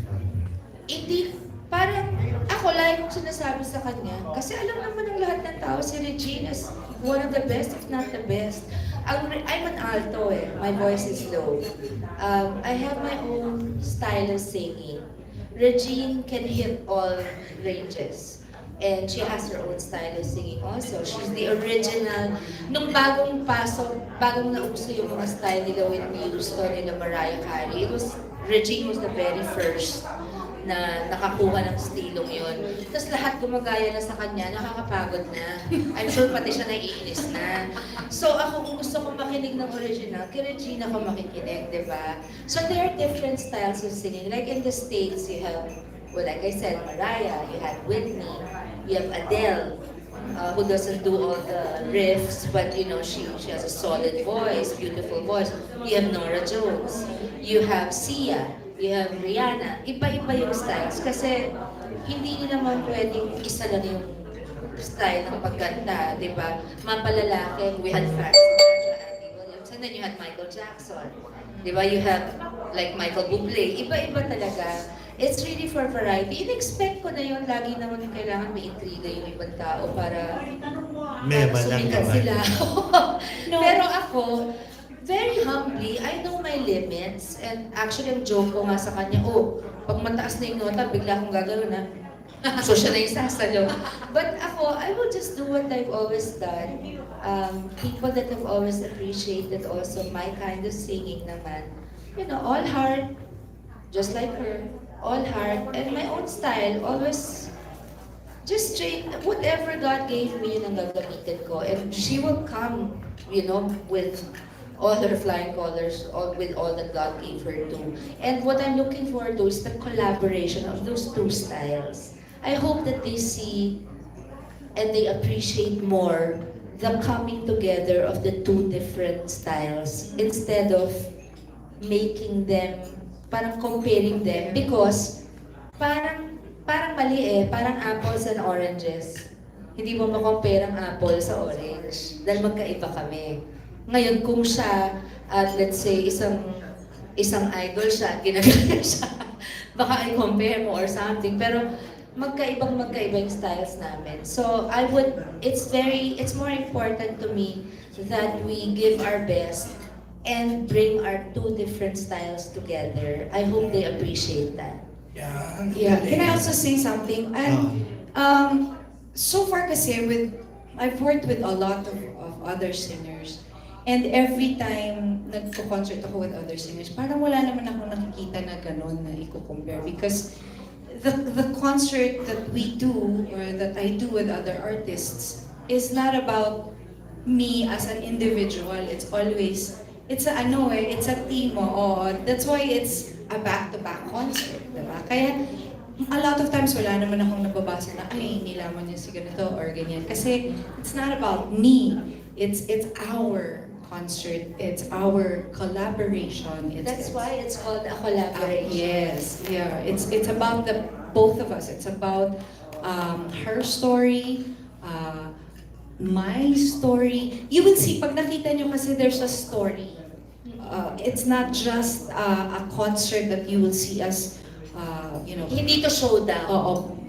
Hindi, parang ako lagi kong sinasabi sa kanya, kasi alam naman ng lahat ng tao, si Regine is one of the best, if not the best. I'm an alto my voice is low. I have my own style of singing. Regine can hit all ranges. And she has her own style of singing also. She's the original. Nung bagong nauso yung mga style nila Whitney Houston, nila Mariah Carey, Regine was the very first na nakakuha ng stilong yun. Tapos lahat gumagaya na sa kanya, nakakapagod na. I'm sure pati siya naiinis na. So ako, kung gusto kong makinig ng original, kay Regine ako makikinig, di ba? So there are different styles of singing. Like in the States, you have, well, like I said, Mariah, you have Whitney, you have Adele, who doesn't do all the riffs, but you know, she has a solid voice, beautiful voice. You have Nora Jones, you have Sia, you have Rihanna. Iba-iba yung styles kasi hindi naman pwedeng isa lang yung style ng pagkanta, di ba? Mapalalaki, we had Frank Sinatra, Andy Williams, and then you had Michael Jackson. Di ba? You have like Michael Bublé. Iba-iba talaga. It's really for variety. In-expect ko na yun. Lagi naman kailangan may intriga yung ibang tao para sumikat sila. Pero ako, very humbly, I know my limits. And actually, ang joke ko nga sa kanya, pag mataas na yung nota, bigla akong gagawin na. So siya na yung sasalo. But ako, I will just do what I've always done. People that have always appreciated also my kind of singing naman. You know, all heart, just like her. All heart, and my own style, always just straight, whatever God gave me, yun ang gagamitin ko. And she will come, you know, with all her flying colors, with all that God gave her to. And what I'm looking forward to is the collaboration of those two styles. I hope that they see and they appreciate more the coming together of the two different styles instead of making them, parang comparing them, because parang mali parang apples and oranges. Hindi mo ma-compare ang apple sa orange dahil magkaiba kami. Ngayon kung siya at let's say isang idol siya, ginagaya siya, baka i-compare mo or something, pero magkaiba yung styles namin. So it's more important to me that we give our best and bring our two different styles together. I hope they appreciate that. Yeah. Can I also say something? So far kasi I've worked with a lot of other singers. And every time nagko-concert ako with other singers, parang wala naman ako nakikita na gano'n na i-compare. Because the concert that we do, or that I do with other artists, is not about me as an individual. It's a team. That's why it's a back-to-back concert, diba? Kaya, a lot of times wala naman akong nababasa na, ay, nilaman niya si ganito or ganyan. Kasi, it's not about me. It's our concert. It's our collaboration. That's why it's called a collaboration. Yes, yeah. It's about the both of us. It's about her story, my story. You will see, pag nakita nyo kasi there's a story. It's not just a concert that you will see as, Hindi to showdown.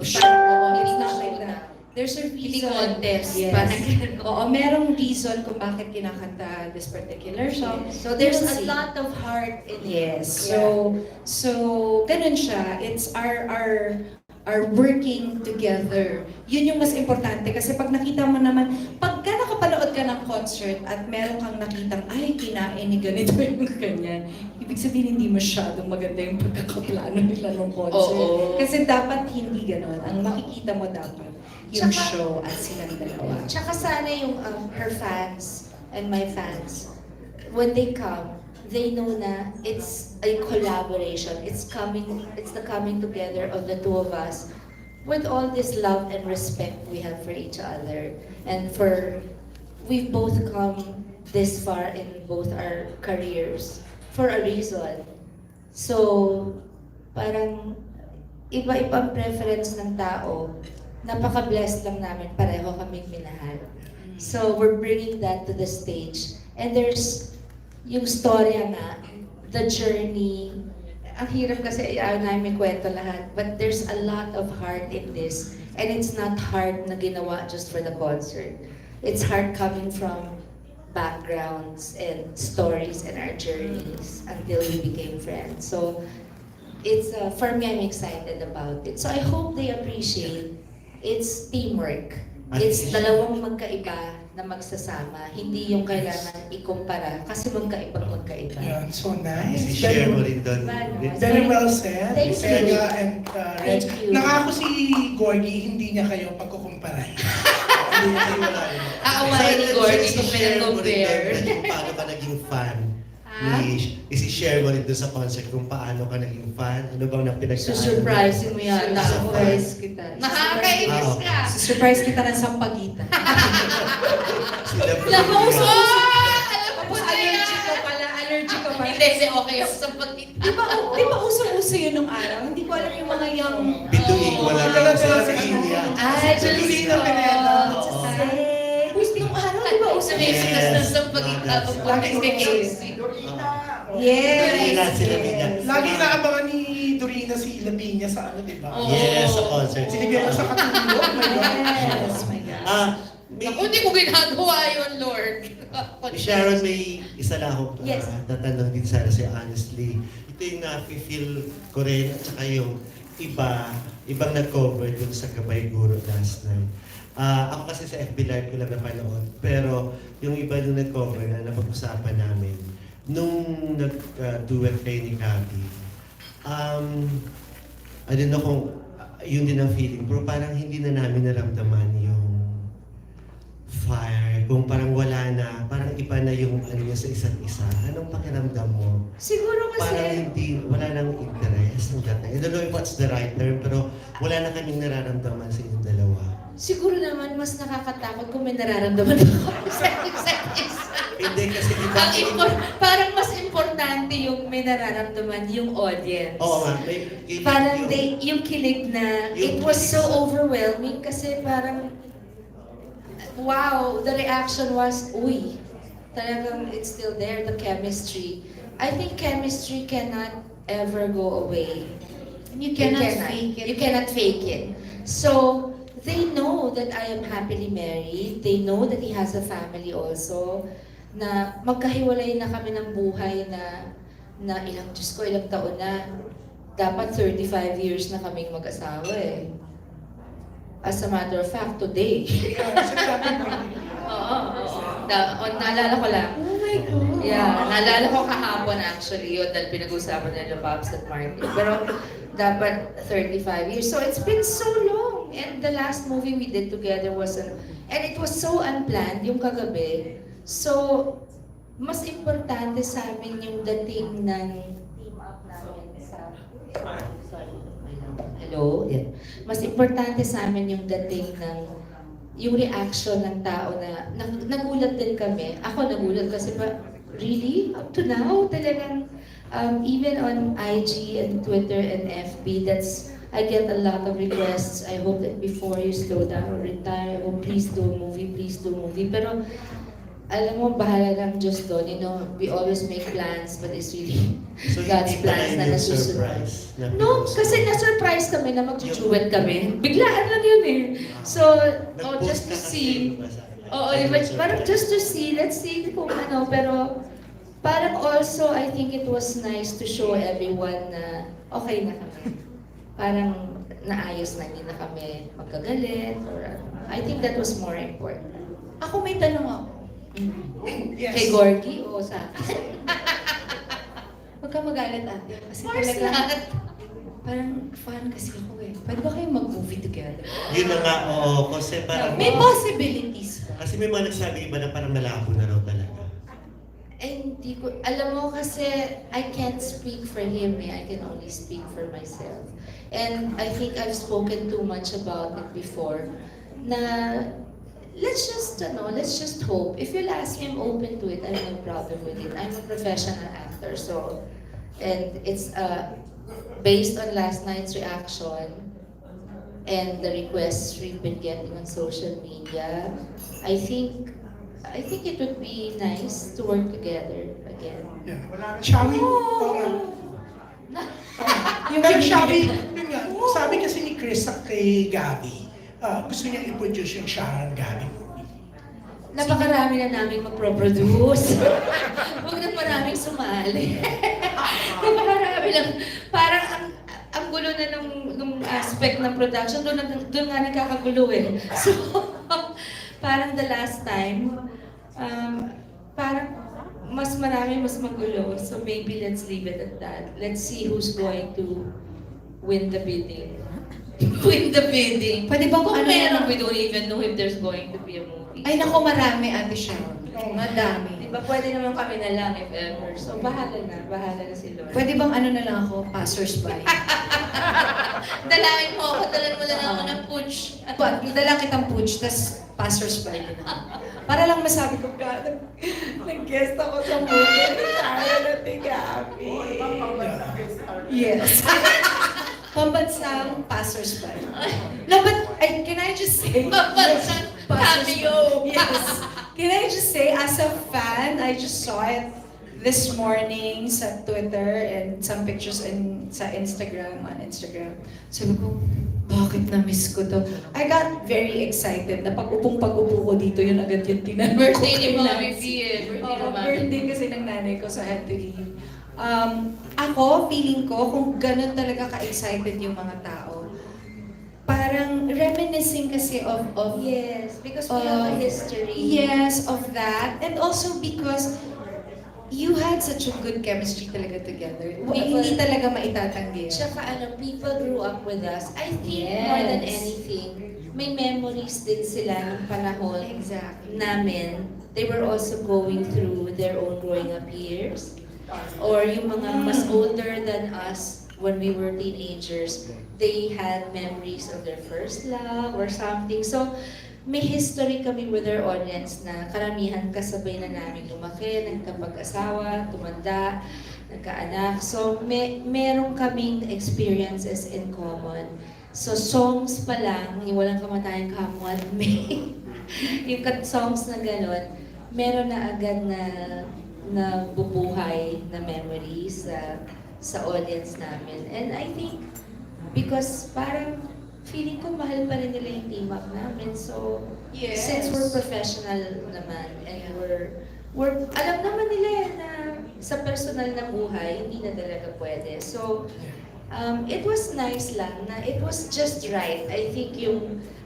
It's not like that. There's a Hindi reason. contest. Yes. Parang ganun. Oo, merong reason kung bakit kinakanta this particular song. So there's You will a see. lot of heart in it. Yes. So ganun siya. It's our working together. Yun yung mas importante kasi pag nakita mo naman, pagka nakapanood ka ng concert at meron kang nakitang, ay, kinain ni ganito yung ganyan, ibig sabihin hindi masyadong maganda yung pagkakaplano nila ng concert. Oo. Kasi dapat hindi ganon. Ang makikita mo dapat yung Tsaka- show at silang dalawa. Tsaka sana yung her fans and my fans, when they come, they know na it's a collaboration. It's the coming together of the two of us with all this love and respect we have for each other. And we've both come this far in both our careers for a reason. So, parang iba-ibang preference ng tao, napaka-blessed lang namin, pareho kaming minahal. So, we're bringing that to the stage. And there's yung storya nga, the journey. Ang hirap kasi ayaw namin kwento lahat, but there's a lot of heart in this. And it's not hard na ginawa just for the concert. It's hard coming from backgrounds and stories and our journeys until we became friends. So, it's for me, I'm excited about it. So I hope they appreciate it's teamwork. It's dalawang magkaiba na magsasama. Hindi yung kailangan ikumpara kasi magkaiba. Yan, so nice. I-share mo rin doon. Very well said, Thank you. Sega and Reg. Thank you. Nangako si Gorgie, hindi niya kayo pagkukumpara. Hindi niya kayo wala yun. Aawain ni Gorgie kung I-share mo rin pinag-compare. doon kung paano ka naging fan. I-share mo rin doon sa concert kung paano ka naging fan. Ano bang napinagdaanan? Susurprisein mo yan. Surprise kita. Nakakainis ka! Surprise kita ng sampagitan. Sila po. Lakoso! Tapos allergic ka pala. Hindi, okay ako sa pagkita. Di ba uso-uso yun nung araw? Hindi ko alam yung mga young... Bituin, wala Wala lang sa sa India. Ay, Sa Diyos Lina ko. Pineda. Nung araw, di ba uso Sabi uso? siya sa pagkita. Yes. Sila niya. Lagi naabangan ni Dorina si Lavinia sa ano, di ba? Oo. Yes, sa concert. Sinigyan ko sa katulog. Oh my God. Yes, my God. Ako, hindi ko ginagawa yun, Lord. Sharon, may isa lang akong Yes. tatanong din sana sa'yo, honestly. Ito yung na-feel ko rin, at saka yung ibang nag-cover dun sa Gabay Guro last night. Ako kasi sa FB Live ko lang napanood, pero yung iba nung nag-cover na napag-usapan namin, nung nag-duet kayo ni Gabi, I don't know kung yun din ang feeling, pero parang hindi na namin naramdaman yung fire, kung parang wala na, parang iba na yung ano niya sa isa't isa. Anong pakiramdam mo? Siguro Parang kasi, hindi, wala nang interest ng dating. I don't know if what's the right term, pero wala na kaming nararamdaman sa inyong dalawa. siguro naman mas nakakatakot kung may nararamdaman ako sa isa't isa. Hindi kasi iba. Parang mas importante yung may nararamdaman yung audience. Oo nga, may Parang yung kilig na, it was so overwhelming kasi parang, wow, the reaction was, uy, talagang it's still there, the chemistry. I think chemistry cannot ever go away. You cannot fake it. You cannot fake it. So, they know that I am happily married. They know that he has a family also. Na magkahiwalay na kami ng buhay na ilang taon na. Dapat 35 years na kaming mag-asawa eh. As a matter of fact, today. Oo. Naalala ko lang. Oh my God. Yeah, naalala ko kahapon actually yun dahil pinag-usapan nila Pops at Martin. Pero dapat 35 years. So it's been so long. And the last movie we did together was and it was so unplanned yung kagabi. So, mas importante sa amin yung dating ng team up namin sa... Sorry. Hello? Yeah. Mas importante sa amin yung dating ng yung reaction ng tao na nagulat din kami. Ako nagulat kasi really? Up to now? Talagang, even on IG and Twitter and FB, I get a lot of requests. I hope that before you slow down or retire, oh, please do a movie, please do a movie. Pero, alam mo, bahala lang Diyos doon. You know, we always make plans, but it's really So, God's hindi pala plans na yung nasusunod. surprise na No, pinost. kasi na-surprise kami na mag-duet kami. Biglaan lang yun eh. So, just to see. Oo, parang just to see, let's see kung ano, pero parang also, I think it was nice to show everyone na okay na kami. Parang naayos na, hindi na kami magkagalit or ano. I think that was more important. Ako may tanong ako. Yes. Kay Gorgie o sa akin? Huwag ka magalit ate. Kasi Of course talaga, not. parang fan kasi ako eh. Pwede ba kayong mag-movie together? Yun na nga, oo. Kasi parang... May possibilities ba? Kasi may mga nagsabi iba na parang malabo na raw talaga. Hindi ko, alam mo kasi I can't speak for him eh. I can only speak for myself. And I think I've spoken too much about it before. Na let's just hope. If you'll ask me, I'm open to it. I have no problem with it. I'm a professional actor, so, and it's based on last night's reaction and the requests we've been getting on social media. I think it would be nice to work together again. Yeah. Shall we? Pero Shawi, yun nga, sabi kasi ni Chris kay Gabi, gusto niya i-produce yung Sharon Gabi movie. Napakarami na namin mag-produce. Huwag na maraming sumali. Napakarami lang. Parang ang gulo na nung aspect ng production, doon nga nagkakagulo eh. So, parang the last time, parang mas marami, mas magulo. So maybe let's leave it at that. Let's see who's going to win the bidding. Win the bidding. Pwede bang Kung ano meron, na- we don't even know if there's going to be a movie. Ay nako, marami ate Sharon. Madami. Diba pwede naman kami na lang if ever. So bahala na si Lord. Pwede bang ano na lang ako, passers-by? Dalangin mo ako, dalan mo lang ako ng punch. Dala kitang pooch, tas passers-by na lang. Para lang masabi ko, God, nag-guest ako sa movie ni Sharon at ni Gabi. Yes. Pambansang passers-by. No, but can I just say? Pambansang cameo. Yes. Can I just say, as a fan, I just saw it this morning sa Twitter and some pictures sa Instagram, on Instagram. Sabi ko, bakit na-miss ko to? I got very excited na pag-upo ko dito, yun agad yung tinanong ko. Birthday ni kay Mami Nancy. V eh. Birthday ni Oo, Mami. birthday kasi ng nanay ko, so I had to leave. Ako, feeling ko, kung ganun talaga ka-excited yung mga tao, parang reminiscing kasi of Yes, because we have a history. yes, of that. And also because you had such a good chemistry talaga together. Hindi talaga maitatanggi. Tsaka people grew up with us. I think more than Yes. anything, may memories din sila ng panahon Exactly. namin. They were also going through their own growing up years. Or yung mga mas older than us when we were teenagers, they had memories of their first love or something. So, may history kami with our audience na karamihan kasabay na namin lumaki, nagkapag-asawa, tumanda, nagkaanak. So, meron kaming experiences in common. So, songs pa lang, yung walang kamatayang kamwan, may yung songs na gano'n, meron na agad na bubuhay na memories sa audience namin. And I think, because parang feeling ko mahal pa rin nila yung team up namin. So, Yes. since we're professional naman and we're alam naman nila na sa personal na buhay, hindi na talaga pwede. So, it was nice lang na it was just right. I think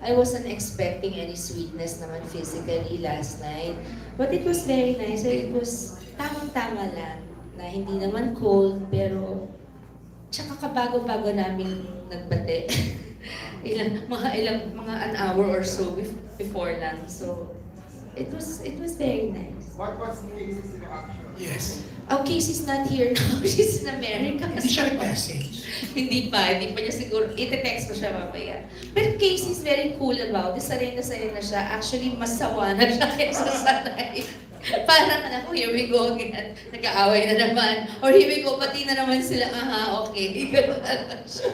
I wasn't expecting any sweetness naman physically last night. But it was very nice. It was tamang-tama lang na hindi naman cold, pero tsaka kabago-bago namin nagbate. mga an hour or so before lang. So, it was very nice. What was the latest reaction? Yes. Oh, Casey's not here now. She's in America. Hindi siya nag-message. Hindi pa niya siguro, ite-text ko siya mamaya. Pero Casey's very cool about it. Sanay na siya. Actually, mas sawa na siya kaysa sanay. Parang ako, here we go again. Nag-aaway na naman. Or here we go, pati na naman sila, aha, okay. Ganun na lang siya.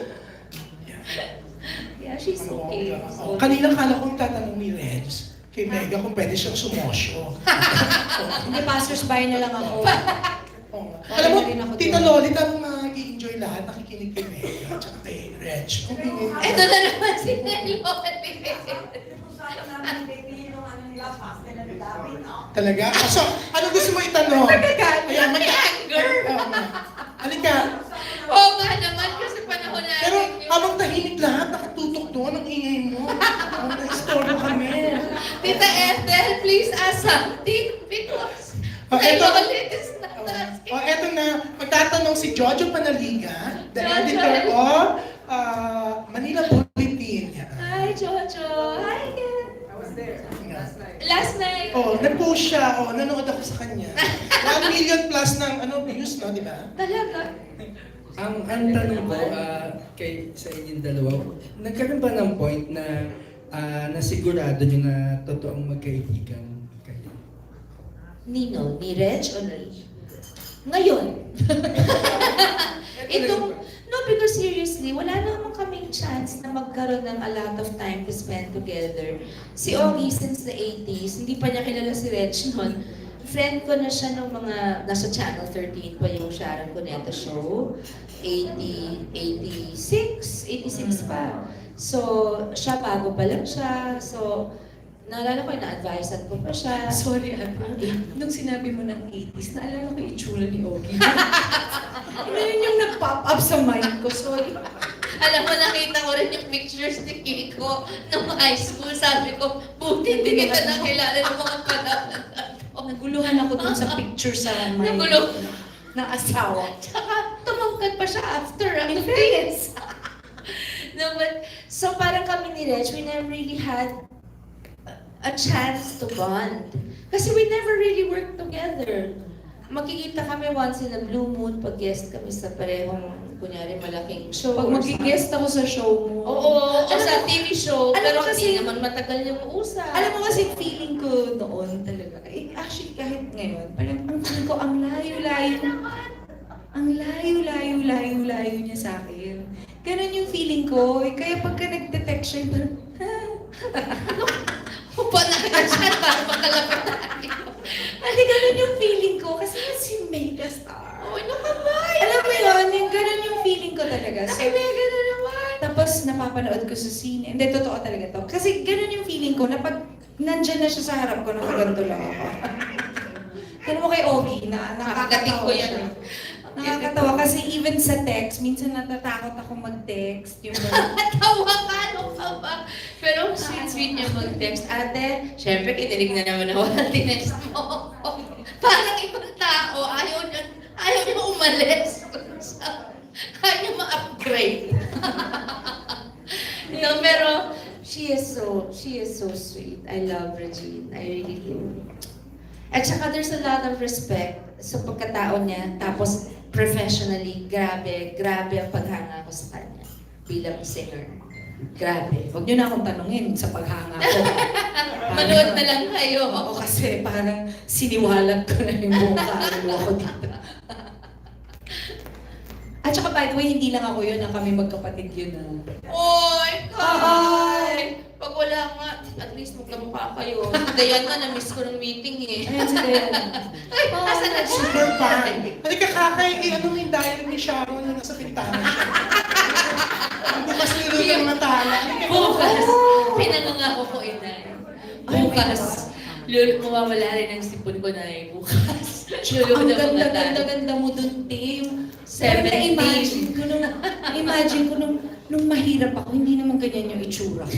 Yeah, she's okay. So, Kanina kala kong tatanong ni Reg kay Mega kung pwede siyang sumosyo. Hindi, passers-by na lang ako. Oo. Okay Alam mo, na rin ako Tita doon. Lolita, ang nag-enjoy lahat, nakikinig kay Mega at kay Reg. Kung hindi, eto na naman si Nelly. talaga? So, ano gusto mo itanong? Ayan, Anger. Halika. Oo nga naman, kasi panahon natin Pero yun. habang tahimik lahat, nakatutok doon ang ingay mo. Ang na-istorbo kami. Tita Ethel, please ask something because Oh, eto. Lolit is not asking. Eto na, magtatanong si Jojo Panaliga, the Jojo. editor of Manila Bulletin. Hi, Jojo. Hi, Ken. Last night. Oh, nag-post siya. Oh, nanood ako sa kanya. 1 million plus ng views, no, di ba? Talaga. Ang tanong ko sa inyong dalawa, nagkaroon ba ng point na nasigurado nyo na totoong magkaibigan kayo? Nino, ni Reg o ni? Ngayon. No, because seriously, wala naman kaming chance na magkaroon ng a lot of time to spend together. Si Ogie, since the 80s, hindi pa niya kilala si Reg noon. Friend ko na siya nung mga, nasa Channel 13 pa yung Sharon Cuneta show. 86 pa. So, siya bago pa lang siya. So, naalala ko, na-advisean ko pa siya. Sorry, nung sinabi mo ng 80s, naalala ko yung itsura ni Ogie. Ngayon yung nag-pop up sa mind ko, sorry. Alam mo, nakita ko rin yung pictures ni Kiko nung high school. Sabi ko, buti hindi kita nakilala ng mga panahon na to. Naguluhan ako dun sa picture sa mind Nagulo. ng asawa. Tsaka tumangkad pa siya after ang face. No, but, so parang kami ni Reg, we never really had a chance to bond. Kasi we never really worked together. Makikita kami once in a blue moon pag guest kami sa parehong, kunyari, malaking show. Pag mag-guest ako sa show mo. Oo, o sa TV show, alam pero mo kasi- hindi naman matagal yung usap. Alam mo kasi feeling ko noon talaga, actually kahit ngayon, parang ang feeling ko ang layo-layo. Ang layo-layo niya sa akin. Ganon yung feeling ko. Kaya pagka nagde-text siya, parang, Upa na ka siya para makalapit tayo. hindi ganon yung feeling ko. Kasi yun si Megastar. Oh, ano ka ba? Alam mo yun, yung ganon yung feeling ko talaga. So, Nakimega na naman. tapos napapanood ko sa sine. Hindi, totoo talaga to. Kasi ganon yung feeling ko na pag nandyan na siya sa harap ko, nakaganto lang ako. Alam mo kay Ogie, na Nakakating ko nakakatawa yan. siya. Nakakatawa kasi even sa text, minsan natatakot ako mag-text. Yung Tawa ka, ano ka ba? Pero sweet niya mag-text. Ate, syempre kinilig na naman ako na tinext mo. Parang ibang tao, ayaw niya umalis. Ayaw niya ma-upgrade. No, pero she is so sweet. I love Regine. I really do. At saka there's a lot of respect sa pagkatao niya. Tapos professionally, grabe ang paghanga ko sa kanya bilang singer. Grabe. Huwag niyo na akong tanungin sa paghanga ko. Manood na lang kayo. Oo, kasi parang siniwalag ko na yung buong kaluluwa ko dito. At saka by the way, hindi lang ako yun, kami magkapatid yun. Oy! Hi! Pag wala nga, at least magkamukha kayo. Dayan nga, na-miss ko ng meeting eh. Ayan si Dayan. Ay, asa na siya? Super fan. Halika kakay, anong yung diary ni Sharon na nasa pintana siya? Bukas nilo ng mga tala. Bukas, pinangangako ko inay. Bukas, mawawala rin ang sipon ko na eh. Bukas. Ang ganda-ganda mo dun, Tim. Pero 70s. imagine ko nung mahirap ako, hindi naman ganyan yung itsura ko.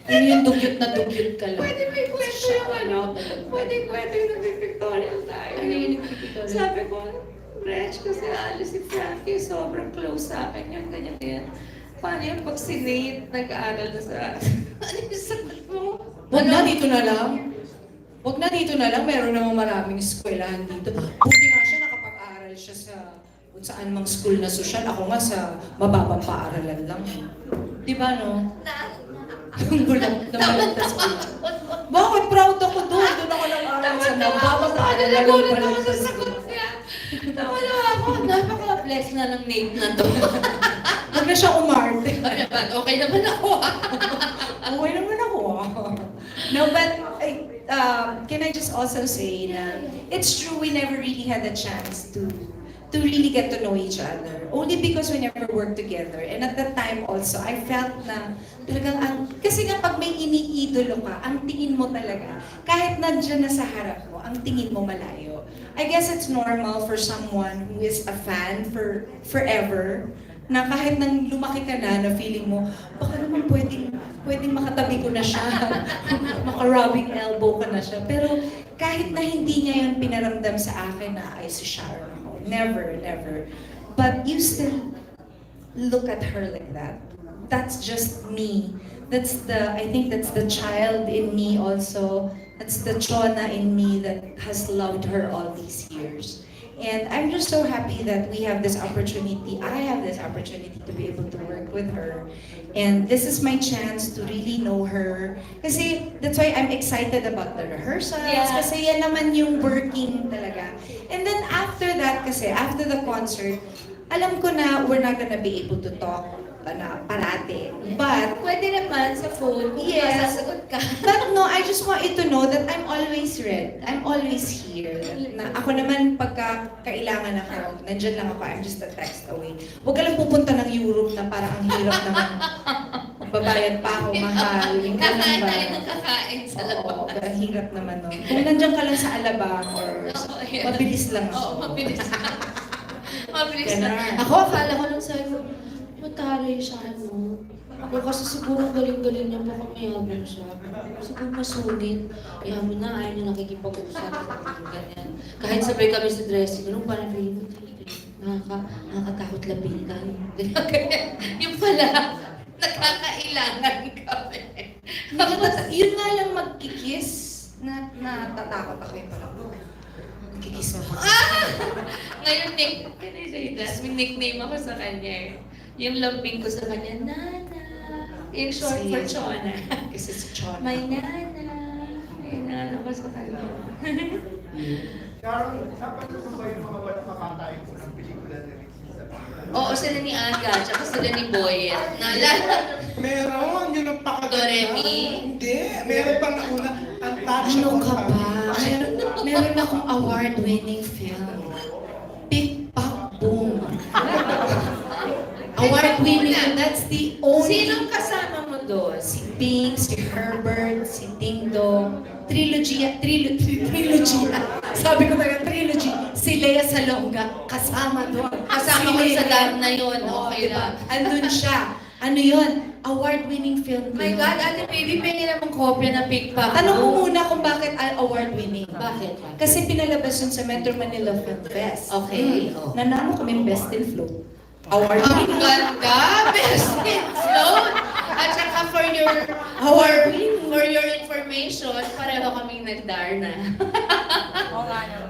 Ano yung dugyot na dugyot ka lang. Pwede may kwento yung ano. Pwede kwento yung nag-pictorial tayo. Ano yung nagpipictorial? Sabi ko, Reg, kasi alis si Frankie, sobrang close sa akin yung ganyan. Paano yung pag si Nate nag-aaral na sa... Ano yung sagot mo? Huwag na, dito na lang. wag na dito na lang, meron namang maraming eskwelahan dito. Buti nga siya, nakapag-aral siya sa kung saan mang school na sosyal. Ako nga sa mababang paaralan lang. Di ba, no? Yung gulat na malantas ko. Bakit proud ako doon? Doon ako nag-aral sa mababang paaralan lang malantas ko. Nawala ako. Napaka-flex na ng name na to. Huwag na siya umarte. Okay naman ako. Okay naman ako. No, but can I just also say na it's true we never really had a chance to really get to know each other. Only because we never worked together. And at that time also, I felt na talagang kasi nga pag may iniidolo ka, ang tingin mo talaga, kahit nandiyan na sa harap mo, ang tingin mo malayo. I guess it's normal for someone who is a fan for forever, na kahit nang lumaki ka na feeling mo, baka naman pwedeng makatabi ko na siya, maka-rubbing elbow ka na siya. Pero kahit na hindi niya yun pinaramdam sa akin na ay si Sharon ako. Never, never. But you still look at her like that. That's just me. I think that's the child in me also. That's the Chona in me that has loved her all these years. And I'm just so happy that we have this opportunity, I have this opportunity to be able to work with her. And this is my chance to really know her. Kasi that's why I'm excited about the rehearsals. Yeah. Kasi yan naman yung working talaga. And then after that, kasi after the concert, alam ko na we're not gonna be able to talk na parate. But Pwede naman sa phone kung Yes. masasagot ka. But no, I just want you to know that I'm always ready. I'm always here. Na ako naman, pagka kailangan ako, nandyan lang ako, I'm just a text away. Huwag ka lang pupunta ng Europe na parang ang hirap naman. Magbabayad pa ako, mahal. Yung ganun Kakain ba? tayo ng kakain sa labas. Oo, ang hirap naman nun. Kung nandyan ka lang sa Alabang or yeah. mabilis lang ako. Oo, mabilis. Mabilis Ganun. na. Ako, akala ko lang sabi ko, mataray siya, ano? Ako kasi siguro galing-galing niya baka mayabang siya. Siguro masugid. Yaman na, ayaw niya nakikipag-usap. Ganyan. Kahit sabay kami sa dressing room, parang feeling ko, nakakatakot lapitan. Ganyan. Yung pala, nakakailangan kami. Yun nga lang magkikis, natatakot ako yung parang, magkikis mo. Ngayon, can I say that? May nickname ako sa kanya eh. Yung lambing ko sa kanya, Nana. Yung short for Chona. Kasi si Chona. May Nana. May Nana ko sa kanya. Sharon, napanood mo ba yung mga makakain ko ng pelikula ni Ricky sa Oo, sila ni Aga, tsaka sila ni Boyet. Naalala? Meron, yun ang pakaganda. Doremi? Hindi, meron pang nauna. Ang touch Ano of ka ba? family. Meron akong award-winning film. Big Bang Boom. Award-winning. That's the only... Sinong kasama mo doon? Si Ping, si Herbert, si Ding Dong. Trilogy. Sabi ko talaga, trilogy. Si Lea Salonga, kasama doon. Kasama ko Si sa Lea. dam na yun. Oo, Okay diba? lang. Andun siya. Ano yun? Award-winning film. My yun. God, Ate Baby, pengi namang kopya ng pickpack. Tanong mo muna kung bakit award-winning. Bakit? Kasi pinalabas yun sa Metro Manila Film Fest. Okay. Nanalo kami Best in Float. Ang Award-winning. ganda! Best in float! At saka for your information, pareho kaming nagdarna.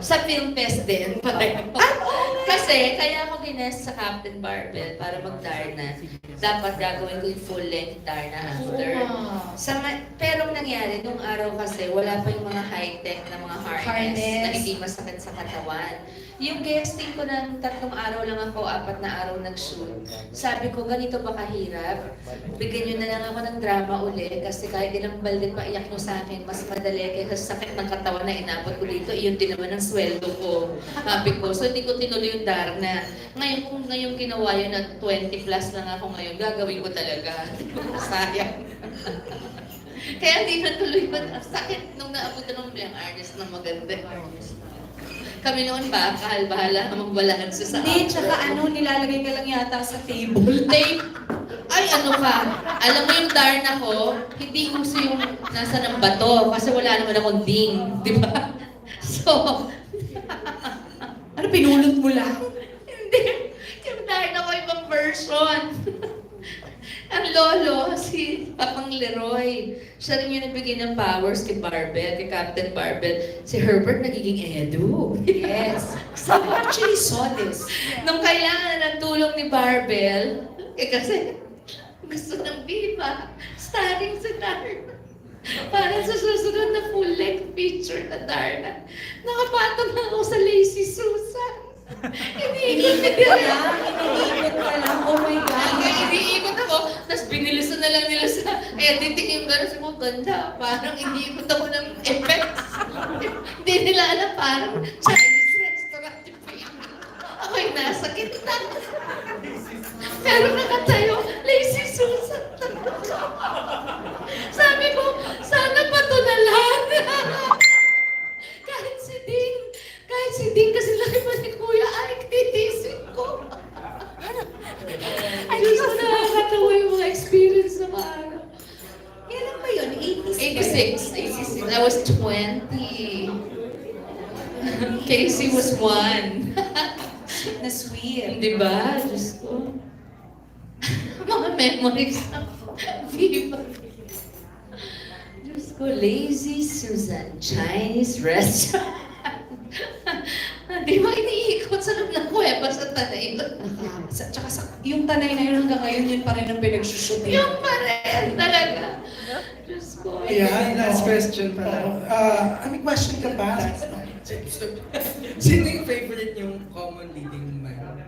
Sa film fest din. Pareho. Kasi, kaya ako gines sa Captain Barbell para magdarna. Dapat gagawin ko yung full-length darna after. Pero ang nangyari, nung araw kasi, wala pa yung mga high-tech na mga harness na hindi masakit sa katawan. Yung guesting ko ng 3 araw lang ako, 4 na araw nag-shoot. Sabi ko, ganito ba kahirap? Bigyan nyo na lang ako ng drama uli kasi kahit ilang baldin maiyak nyo sa akin, mas madali kaysa sakit ng katawan na inabot ko dito, iyon din naman ang sweldo ko. Sabi ko, so hindi ko tinuloy yung Darna. Ngayon, kung ngayon ginawa yun at 20 plus lang ako ngayon, gagawin ko talaga. Sayang. Kaya hindi natuloy pa. Ang sakit nung naabutan ng Bilang Artist na maganda. Kami noon ba, kahal-bahala namang balahan sa Hindi, tsaka nilalagay ka lang yata sa table. Tape. Ay, ano ka? Alam mo yung Darna ko, hindi uso yung nasa ng bato kasi wala naman akong ding. Di ba? So, Ano, pinulot mo lang? hindi. Yung Darna ko ibang version. Ang lolo, si Papang Leroy. Siya rin yung nagbigay ng powers kay Barbel, kay Captain Barbel. Si Herbert nagiging Edu. Yes. So actually saw this. Nung kailangan ng tulong ni Barbel, kasi gusto ng Viva, starring si Darna. Para sa susunod na full-length feature na Darna, nakapatong na ako sa Lazy Susan. Iniikot Iniikot ka lang. Iniikot ka lang. Oh my God. Iniikot ako, tapos binilisan na lang nila sa editing yung gano'n. Sabi ko, ganda, parang iniikot ako ng effects. Hindi nila alam, parang Chinese restaurant yung film. Ako'y nasa gitna. Pero nakatayo, Lazy Susan. Sabi ko, sana pa to na lang. Kahit si Ding kasi laki pa ni Kuya, ay, titisin ko. Ay, Diyos ko, nakakatawa yung mga experience na maano. Kailan ba yun? 86. I was 20. Casey was 1. Na sweet. Di ba? Diyos ko. Mga memories ng Viva. Diyos ko, Lazy Susan, Chinese restaurant. Di ba iniikot sa loob ng kuweba sa tanay? Tsaka yung tanay na yun hanggang ngayon, yun pa rin ang pinagsushooting. Yung pa rin talaga. Diyos ko. Ayan, last question pa. May question ka ba? Sino yung favorite yung common leading man?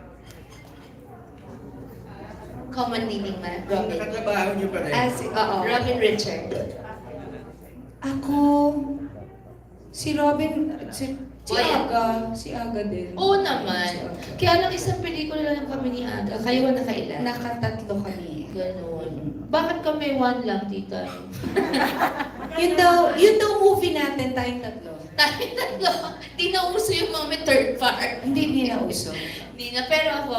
Common leading man, Robin. Nakatrabaho niyo pa rin? Oo. Robin Richard. Ako, si Robin, si Aga din. Oo naman. Kaya lang isang pelikula lang kami ni Aga. Kayo nakailan? Nakatatlo kami. Ganun. Bakit kami 1 lang, tita? Yun daw movie natin, tayong tatlo. Tayo tatlo. Di na uso yung mga may third part. Hindi na uso. Hindi na. Pero ako,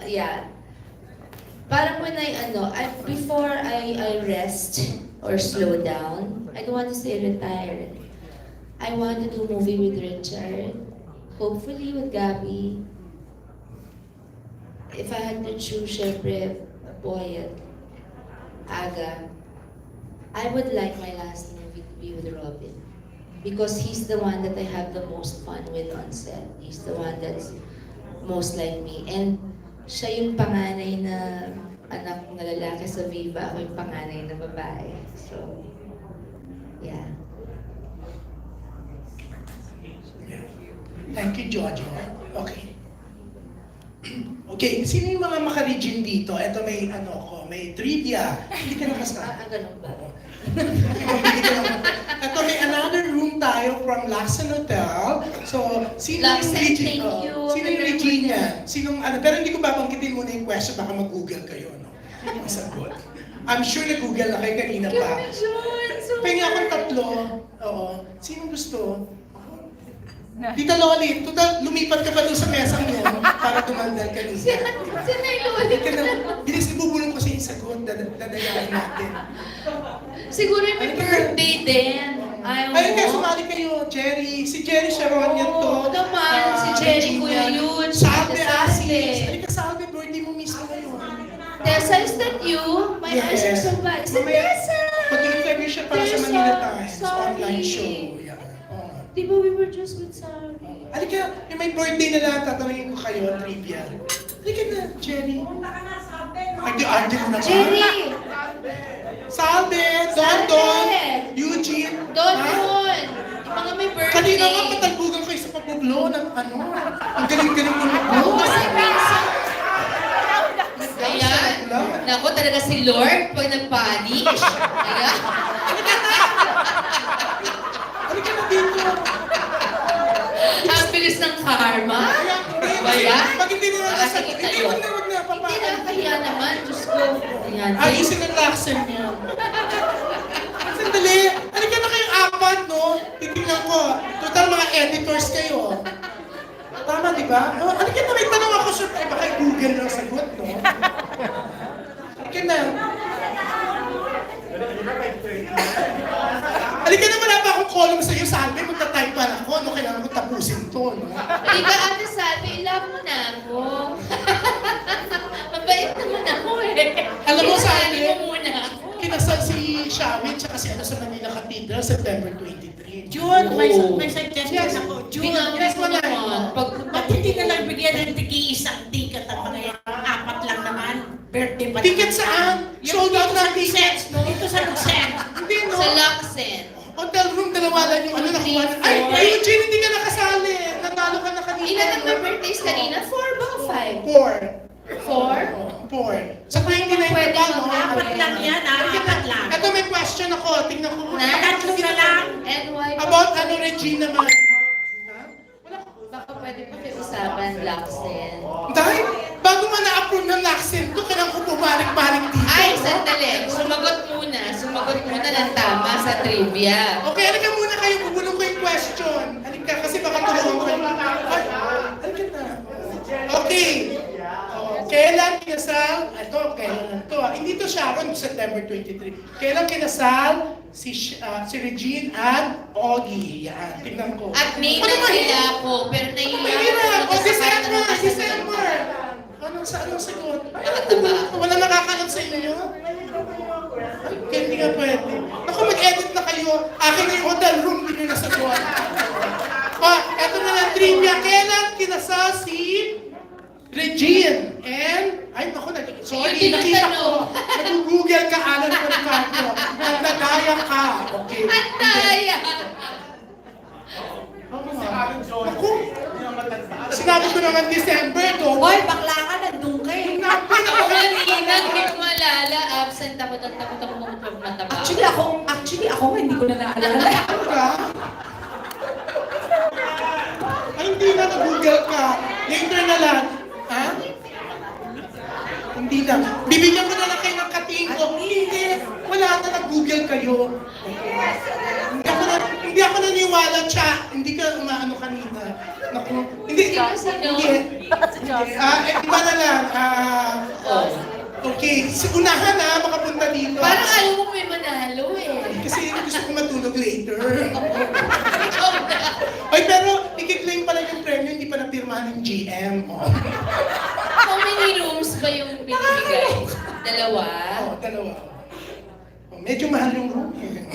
yeah. Parang when before I rest or slow down, I don't want to say retired. I want to do movie with Richard. Hopefully with Gabby. If I had to choose, syempre, Boy at Aga, I would like my last movie to be with Robin. Because he's the one that I have the most fun with on set. He's the one that's most like me. And siya yung panganay na anak na lalaki sa Viva. Ako yung panganay na babae. So, yeah. Thank you, Jojo. Okay. Okay, sino yung mga maka-region dito? Ito may trivia. Hindi ka nakasama. Ganun ba? Ito may another room tayo from Laksan Hotel. So, sino yung Laksan, region? thank you. Sino yung region niya? Pero hindi ko babanggitin muna yung question, baka mag-google kayo, no? Ang sagot. I'm sure na-google na kayo kanina pa. Pengi akong 3. Oo. Sino gusto? Tita Loli, total, lumipat ka pa doon sa mesang yun para tumandal ka doon. Sino yung Loli? Bilis, ibubulong ko sa yung sagot, dadagayin natin. Siguro yung may birthday din. Ayun kayo, sumali kayo, Jerry. Si Jerry Sharon yan to. Oo naman, si Jerry Kuya yun. Salve, Salve. Asis. Halika, Salve, birthday mo mismo ngayon. Tessa, is that you? My eyes are so bad. Is it Tessa? Mag-interview siya para sa Tessa, Manila Times, sorry. online show. Yeah. Di ba we were just with Sarah? Halika, yung may birthday na lahat, tatanungin ko kayo, trivia. Halika na, Jerry. Arte mo na ba? Jerry! Salve, Don, Eugene. Don! Ha? Yung mga may birthday. Kanina nga patalbugan kayo sa pagpublo ng ang galing-galing mo na. Oo, kasi minsan. Ayan. Naku, talaga si Lord pag nag-punish. Ayan. Halika na dito. Ang bilis ng karma. Ba yan? Pag hindi nila nasa... Nakakita Hindi, yun. wag na, Hindi nakakahiya naman. Diyos ko. Ayan. Ayusin ang Laksan niya. Sandali. Halika na kayong 4, no? Titignan ko. Total mga editors kayo. Tama, di ba? Halika na, may tanong ako, sir. Ay, baka Google lang sagot, no? Halika na. Halika na, wala pa akong column sa'yo. Salve, magta-type pa ako. No, kailangan ko tapusin to, no? Halika, Ate Salve, ilove mo na ako. Mabait naman ako eh. Alam mo sa Isali akin, mo muna. kinasal si Shawi tsaka si ano sa Manila Cathedral, September 23. June, may, Oo. may suggestion Yes. ako. June, Yes, wala. ba't hindi na lang bigyan ng tigi-isang ticket ang mga yan? Apat lang naman. Birthday pa Ticket saan? Sold out ng tickets, no? Dito sa Luxem. Hindi, no? Sa Luxen. Hotel room, dalawa lang yung ano nakuha. Ay, Eugene, hindi ka nakasali. Natalo ka na kanina. Ilan ang may birthdays kanina? 4 ba o 5? 4. 4? Sa 29 Pwede pa, no? Apat lang yan, apat lang. Ito may question ako. Tingnan ko muna. Tatlo na lang. And why? About ano, Regine naman. Baka pwede pa usapan Luxen. Dahil, bago man na-approve ng Luxem, ito kailangan ko bumalik-balik dito. Ay, sandali. Sumagot muna ng tama sa trivia. Okay, halika muna kayo. Bubulong ko yung question. Halika, kasi baka tulungan ko kayo. Ay, halika na. Okay. Kailan kinasal? Kailan to? Hindi to Sharon, September 23. Kailan kinasal si Regine at Ogie? Yan, tignan ko. At may Ano ba nila ako, pero nahihiya Mahirap! ako. O, December! Anong sagot? Nakataba. Wala nakakalat sa inyo? Kaya hindi nga pwede. Ako, mag-edit na kayo. Akin na yung hotel room, hindi nyo nasagot. Eto na lang trivia. Kailan kinasal si Regine? And, ay naku, sorry, Yung nakita tinatanong. ko. Nag-google ka, Alan Mercado. Nagdadaya ka. Okay. Andaya! Ako, sinabi ko naman December, to. Hoy, bakla ka, nandun ka eh. Ako kanina, hindi ko malala. Absent ako, takot ako pag mataba. Actually ako hindi ko na naalala. Ka? Ay, hindi na nag-google ka. Later na lang. Ha? Hindi na. Bibigyan ko na lang kayo ng katingo. Hindi. Wala na nag-google kayo. Hindi ako naniwala, Cha. Hindi ka umaano kanina. Naku. Hindi. Sino? Hindi. Iba na lang. Okay. Unahan na, makapunta dito. Parang alam mo may manalo eh. Kasi gusto ko matulog later. Ay, pero i-claim pala yung premyo, hindi pa napirmahan ng GM. Oh. How many rooms ba yung binibigay? Dalawa? Dalawa. Medyo mahal yung room eh.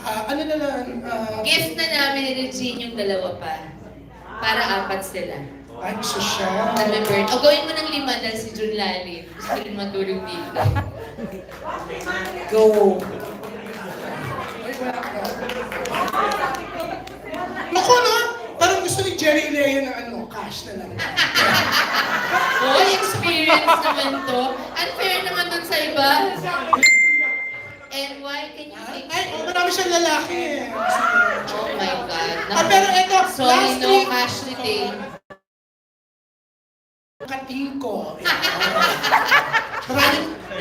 Ano na lang, Gift na namin ni Regine yung dalawa pa. Para 4 sila. ay, gusto siya. Remember, o gawin mo ng 5 dahil si Jun lalim. Gusto rin matulog dito. Go. Naku, no? Parang gusto ni Jerry Leo na ano, cash na lang. Oh, experience naman to. Unfair naman dun sa iba. And why can you Ay, take... marami siyang lalaki. Oh my God. Pero eto, Sorry, last no week, cash today. kating ko. Maraming,